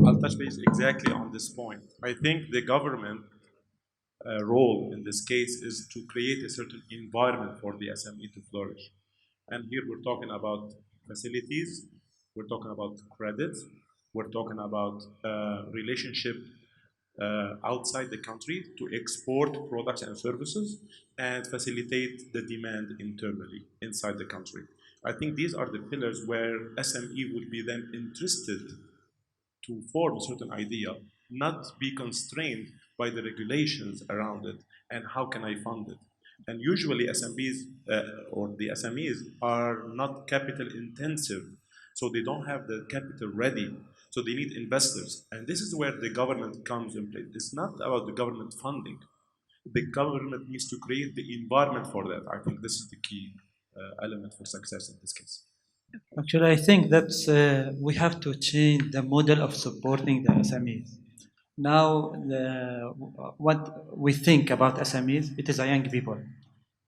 I'll touch base exactly on this point. I think the government role in this case is to create a certain environment for the SME to flourish. And here we're talking about facilities, we're talking about credit, we're talking about relationship outside the country to export products and services and facilitate the demand internally inside the country. I think these are the pillars where SME would be then interested to form a certain idea, not be constrained by the regulations around it and how can I fund it. And usually SMBs or the SMEs are not capital intensive, so they don't have the capital ready. So they need investors. And this is where the government comes in play. It's not about the government funding. The government needs to create the environment for that. I think this is the key element for success in this case. Actually, I think that we have to change the model of supporting the SMEs. Now, what we think about SMEs, it is a young people,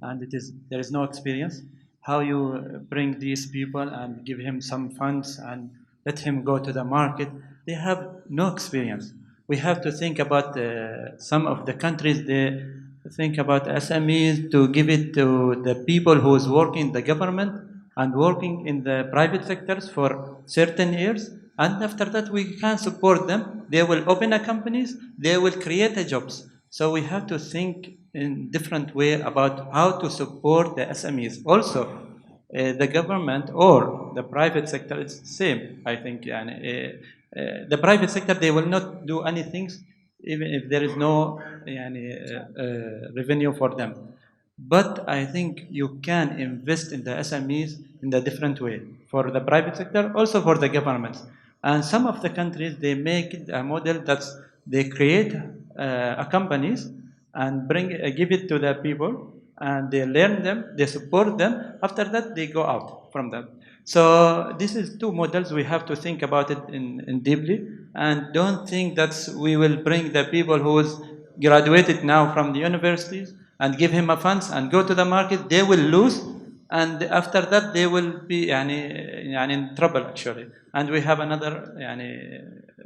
and there is no experience. How you bring these people and give him some funds and let him go to the market? They have no experience. We have to think about some of the countries. They think about SMEs to give it to the people who is working in the government and working in the private sectors for certain years, and after that we can support them. They will open a companies, they will create a jobs. So we have to think in different way about how to support the SMEs. Also, the government or the private sector is the same, I think. And the private sector, they will not do anything even if there is no revenue for them. But I think you can invest in the SMEs in a different way for the private sector, also for the governments. And some of the countries, they make it a model that they create a companies and give it to the people, and they learn them, they support them. After that, they go out from that. So this is two models. We have to think about it in deeply, and don't think that we will bring the people who is graduated now from the universities and give him a funds and go to the market. They will lose, and after that they will be in trouble actually. And we have another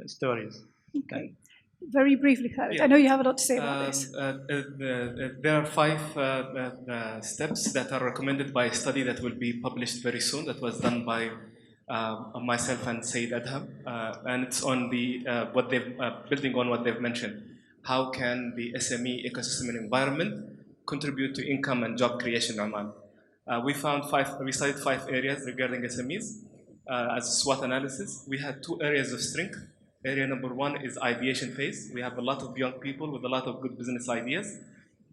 stories. Okay. Very briefly, Khaled. I know you have a lot to say about this. There are 5 steps that are recommended by a study that will be published very soon, that was done by myself and Said Adham, and it's on the what they've building on what they've mentioned. How can the SME ecosystem and environment contribute to income and job creation in Oman? We studied 5 areas regarding SMEs as a SWOT analysis. We had 2 areas of strength. Area number 1 is ideation phase. We have a lot of young people with a lot of good business ideas.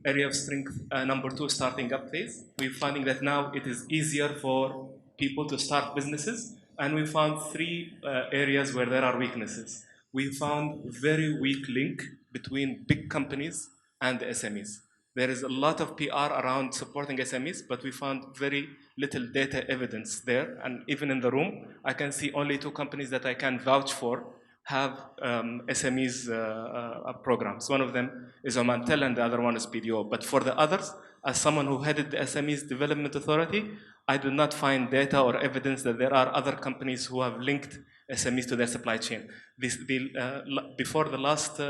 Area of strength number 2, starting up phase. We're finding that now it is easier for people to start businesses, and we found 3 areas where there are weaknesses. We found very weak link between big companies and the SMEs. There is a lot of PR around supporting SMEs, but we found very little data evidence there. And even in the room, I can see only 2 companies that I can vouch for have SMEs programs. One of them is Omantel and the other one is PDO. But for the others, as someone who headed the SMEs Development Authority, I do not find data or evidence that there are other companies who have linked SMEs to their supply chain. Before the last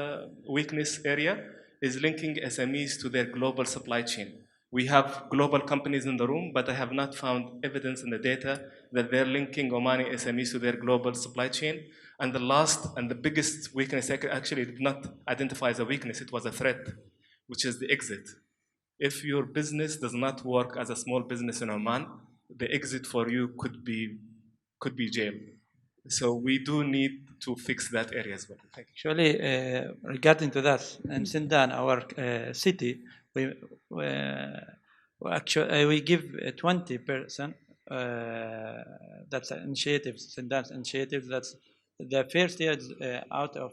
weakness area is linking SMEs to their global supply chain. We have global companies in the room, but I have not found evidence in the data that they're linking Omani SMEs to their global supply chain. And the last and the biggest weakness actually did not identify as a weakness, it was a threat, which is the exit. If your business does not work as a small business in Oman, the exit for you could be jail. So we do need to fix that area as well. Actually, regarding to that, in Sindan, our city, we give 20%. That's an initiative, Sindan's initiative. That's the first year is out of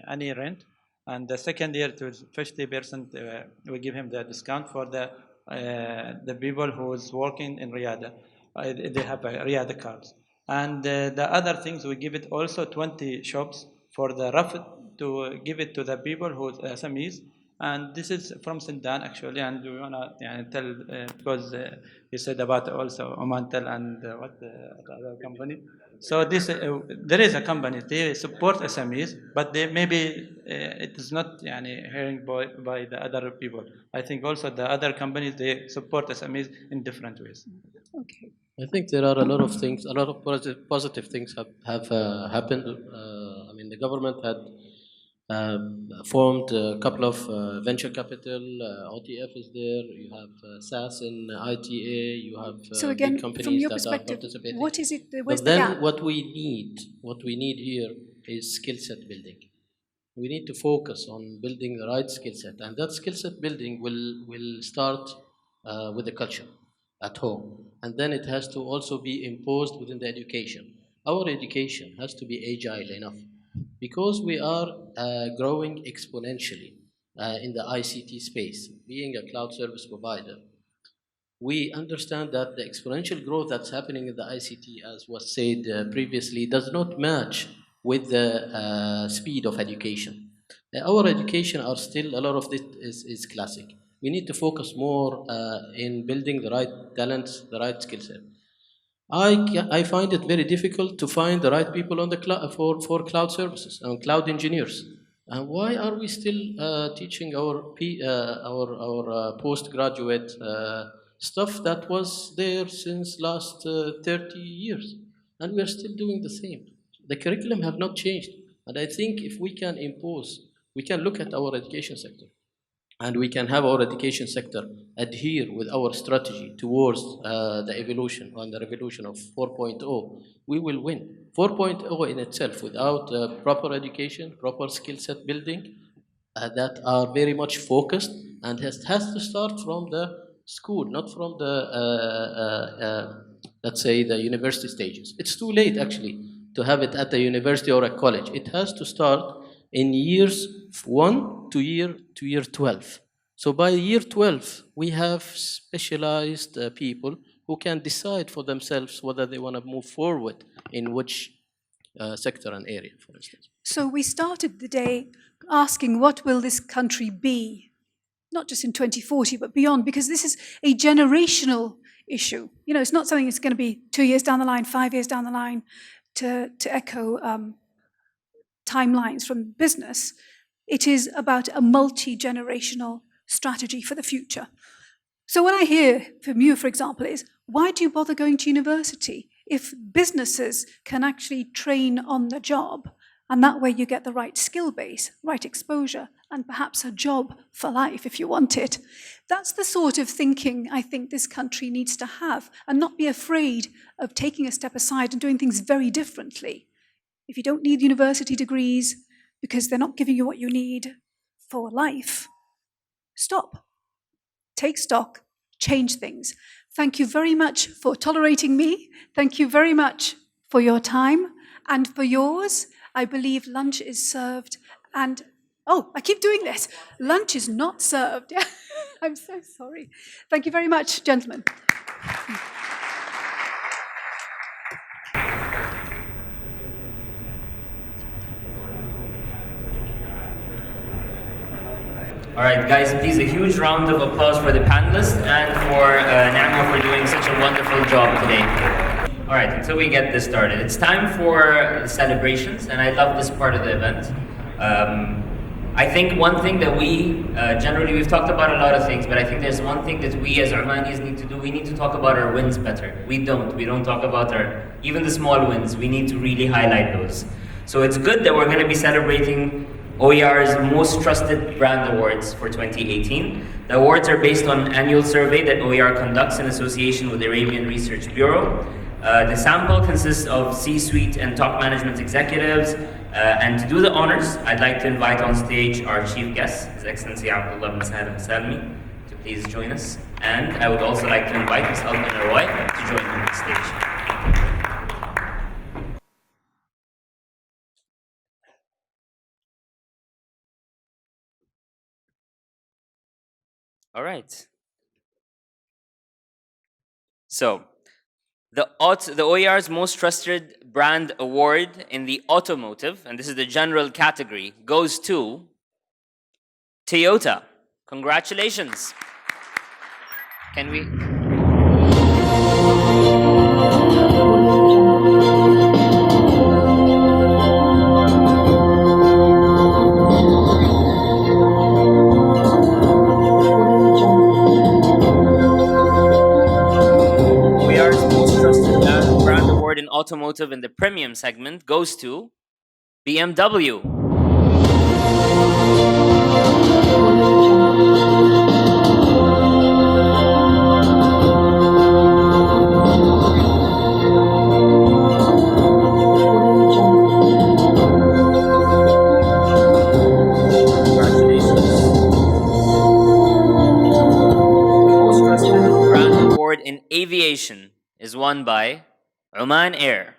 any rent, and the second year to 50%. We give him the discount for the people who is working in Riyadh. They have Riyadh cards. And the other things, we give it also 20 shops for the Rafid to give it to the people who SMEs, And this is from Sindan actually, and we wanna tell because you said about also Omantel and the other company. So this there is a company they support SMEs, but they maybe it is not hearing by the other people. I think also the other companies they support SMEs in different ways. Okay. I think there are a lot of things, a lot of positive things have happened. I mean, the government had formed a couple of venture capital. OTF is there. You have SAS in ITA. You have So big again, from companies your that are perspective, participating. what is it? Where's But the then gap? what we need here is skill set building. We need to focus on building the right skill set, and that skill set building will start with the culture at home, and then it has to also be imposed within the education. Our education has to be agile enough because we are growing exponentially in the ICT space, being a cloud service provider. We understand that the exponential growth that's happening in the ICT, as was said previously, does not match with the speed of education. Our education are still, a lot of it is classic. We need to focus more in building the right talents, the right skill set. I find it very difficult to find the right people on the for cloud services and cloud engineers. And why are we still teaching our postgraduate stuff that was there since last 30 years? And we are still doing the same. The curriculum have not changed. And I think if we can impose, we can look at our education sector and we can have our education sector adhere with our strategy towards the evolution and the revolution of 4.0, we will win. 4.0 in itself, without proper education, proper skill set building, that are very much focused and has to start from the school, not from the, let's say, the university stages. It's too late, actually, to have it at a university or a college. It has to start in years 1 to year 12. So by year 12, we have specialized people who can decide for themselves whether they want to move forward in which sector and area, for instance. So we started the day asking, what will this country be? Not just in 2040, but beyond, because this is a generational issue. You know, it's not something that's going to be 2 years down the line, 5 years down the line, to echo timelines from business. It is about a multi-generational strategy for the future. So what I hear from you, for example, is why do you bother going to university if businesses can actually train on the job, and that way you get the right skill base, right exposure, and perhaps a job for life if you want it? That's the sort of thinking I think this country needs to have, and not be afraid of taking a step aside and doing things very differently. If you don't need university degrees because they're not giving you what you need for life, stop. Take stock, change things. Thank you very much for tolerating me. Thank you very much for your time and for yours. I believe lunch is served and, oh, I keep doing this. Lunch is not served. I'm so sorry. Thank you very much, gentlemen. All right, guys, please a huge round of applause for the panelists and for Naama for doing such a wonderful job today. All right, until we get this started, it's time for celebrations, and I love this part of the event. I think one thing that we, generally we've talked about a lot of things, but I think there's one thing that we as Omanis need to do. We need to talk about our wins better. We don't talk about even the small wins. We need to really highlight those. So it's good that we're going to be celebrating OER's Most Trusted Brand Awards for 2018. The awards are based on an annual survey that OER conducts in association with the Arabian Research Bureau. The sample consists of C-suite and top management executives. And to do the honors, I'd like to invite on stage our chief guest, His Excellency Abdullah bin Salim Salmi, to please join us. And I would also like to invite Ms. Alpana Roy to join me on stage. All right. So, the OER's Most Trusted Brand Award in the automotive, and this is the general category, goes to Toyota. Congratulations. Can we? OER's most trusted brand award in automotive in the premium segment goes to BMW. In aviation is won by Oman Air.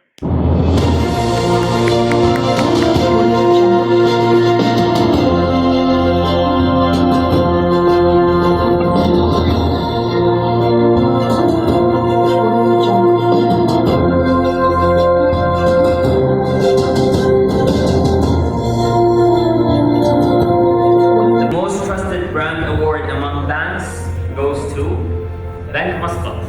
The most trusted brand award among banks goes to Bank Muscat.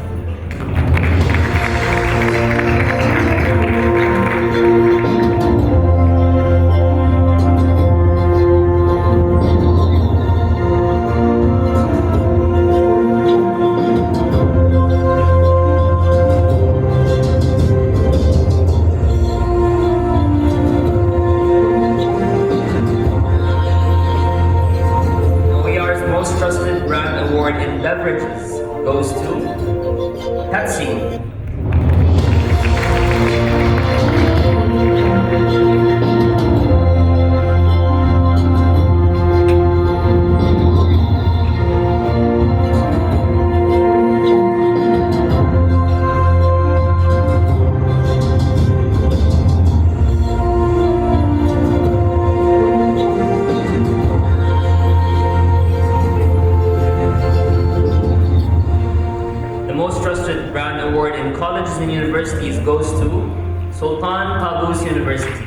OER's most trusted brand award in beverages goes to Pepsi. The most trusted brand award in colleges and universities goes to Sultan Qaboos University.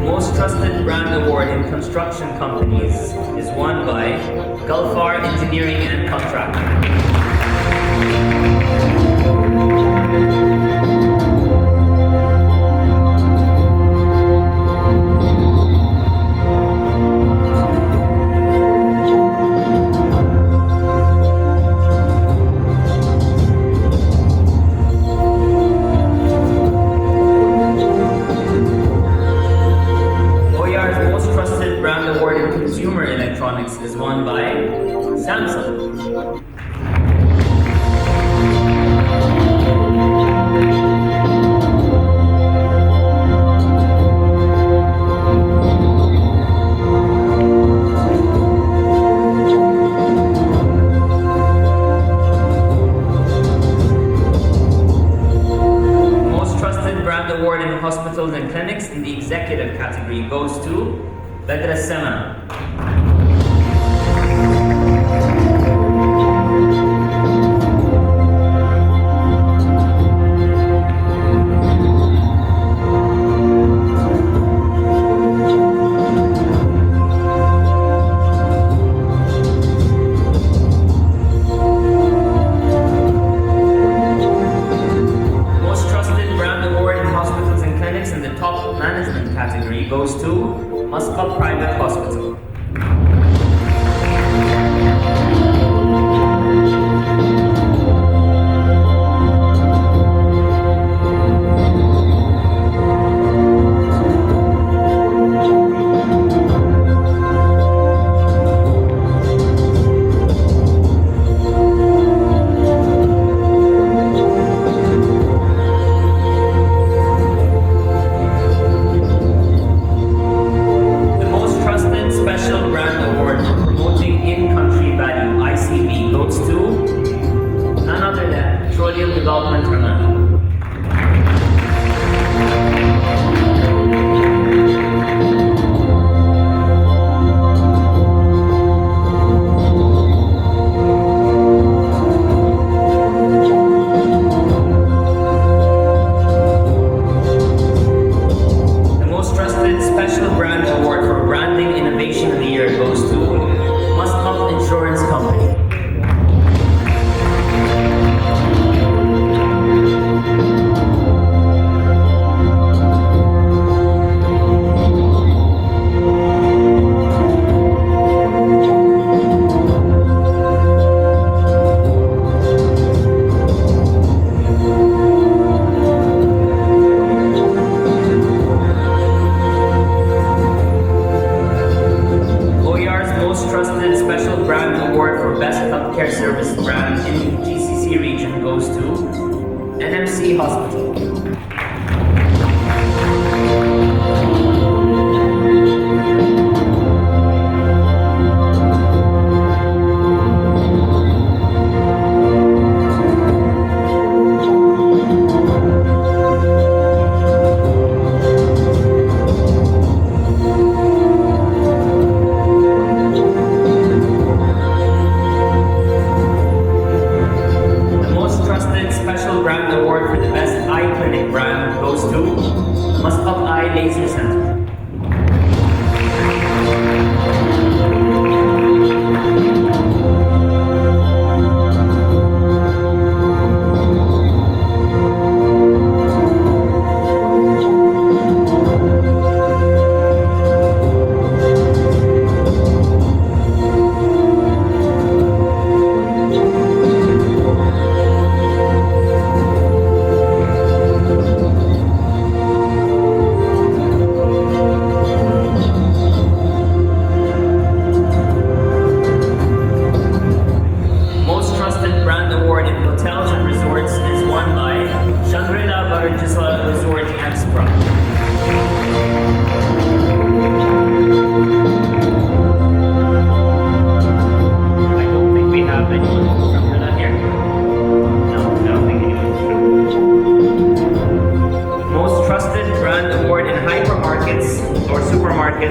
Most trusted brand award in construction companies is won by Gulfar Engineering and Contracting. OER's most trusted brand award in consumer electronics is won by Samsung. Most trusted brand award in hospitals and clinics in the executive category goes to Badr Sama. Most trusted brand award in hospitals and clinics in the top management category goes to Muscat Private Hospital. best healthcare service brand in the GCC region goes to NMC Hospital.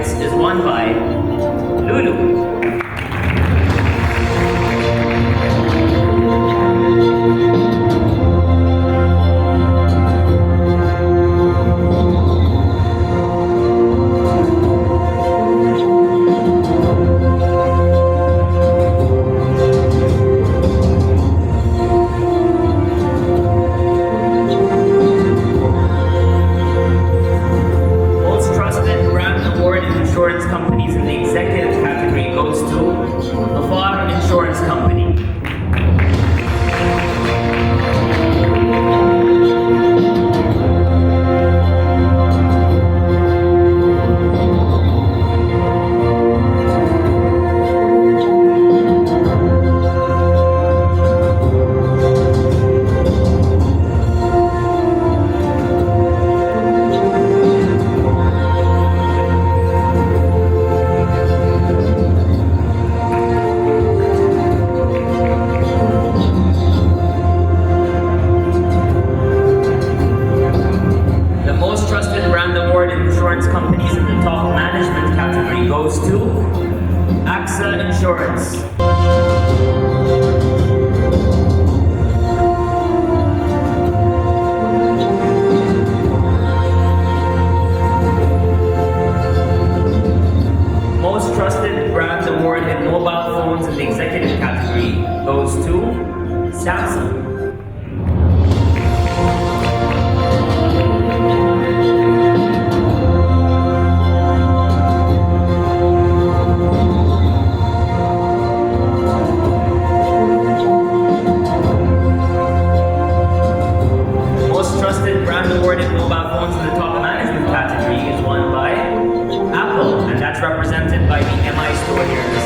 Is won by Lulu. Represented by the MI store here in the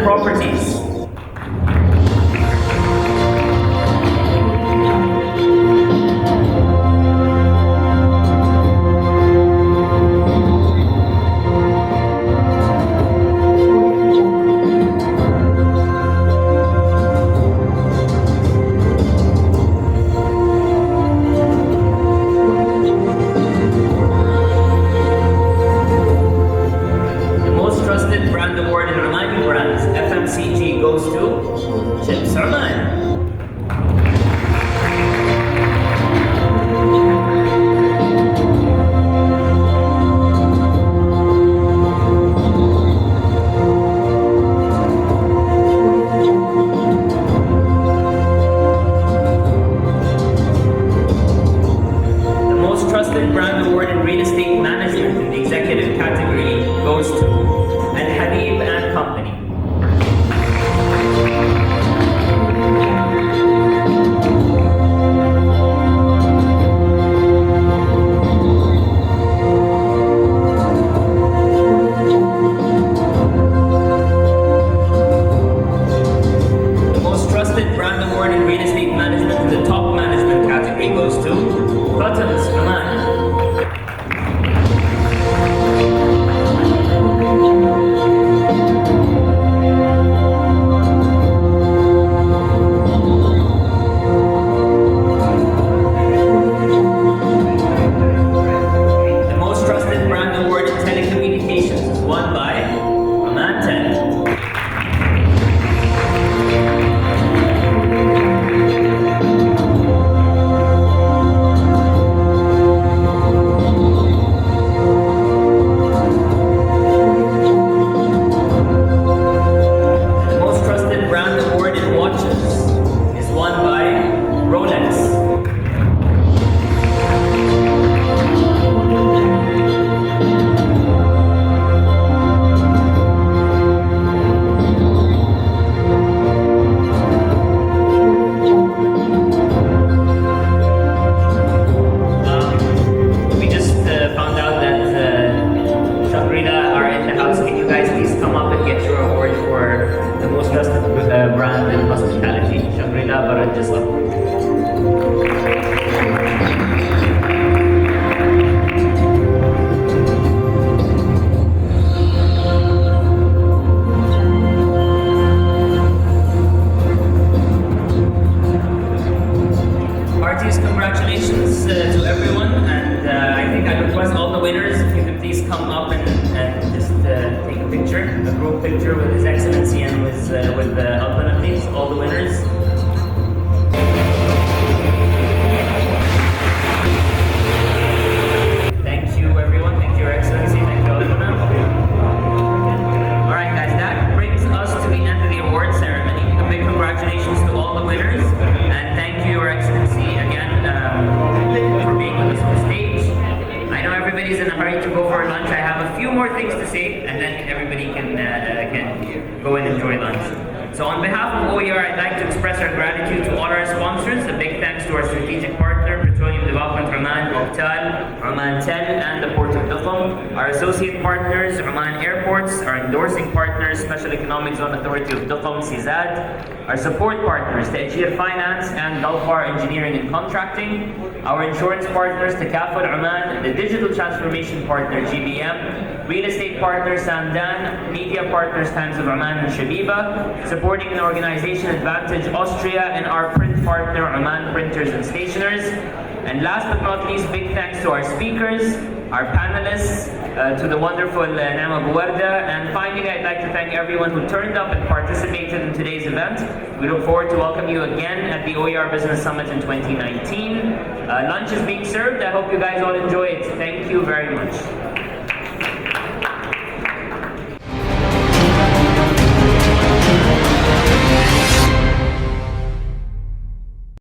Oman Properties. The most trusted brand award in Omani brands, FMCG, goes to Chips Oman. The most trusted brand award in real estate management in the executive category goes to Al Habib and Company. The most trusted brand award in real estate management in the top management category goes to Buttons Oman. The most trusted brand award in telecommunications is won by Oman Tel. The most trusted brand award in watches is won by Rolex. We just found out that Shangrila are in the house. Can you guys please come up and get your award for the most trusted brand in hospitality? Shangrila Barajisla. Parties, congratulations to everyone, and I think I request all the winners if you could please come up and just take a picture, a group picture with His Excellency and with Alpana, please, all the winners. Thank you, everyone. Thank you, Your Excellency. Thank you, Alpana. All right, guys, that brings us to the end of the award ceremony. A big congratulations to all the winners, and thank you, Your Excellency, again for being with us on stage. I know everybody's in a hurry to go for lunch. I have a few more things to say, and then everybody can go and enjoy lunch. So on behalf of OER, I'd like to express our gratitude to all our sponsors. A big thanks to our strategic partner, Petroleum Development Oman, Octal, Oman Tel, and the Port of Duqm. Our associate partners, Oman Airports. Our endorsing partners, Special Economic Zone Authority of Duqm, CIZAD. Our support partners, Tajir Finance and Gulfar Engineering and Contracting. Our insurance partners, Takaful Oman. The digital transformation partner, GBM. Real estate partners, Sandan. Media partners, Times of Oman and Shabiba. Supporting the organization Advantage Austria, and our print partner, Oman Printers and Stationers. And last but not least, big thanks to our speakers, our panelists, to the wonderful Nama Buwarda, and finally I'd like to thank everyone who turned up and participated in today's event. We look forward to welcoming you again at the OER Business Summit in 2019. Lunch is being served. I hope you guys all enjoy it. Thank you very much.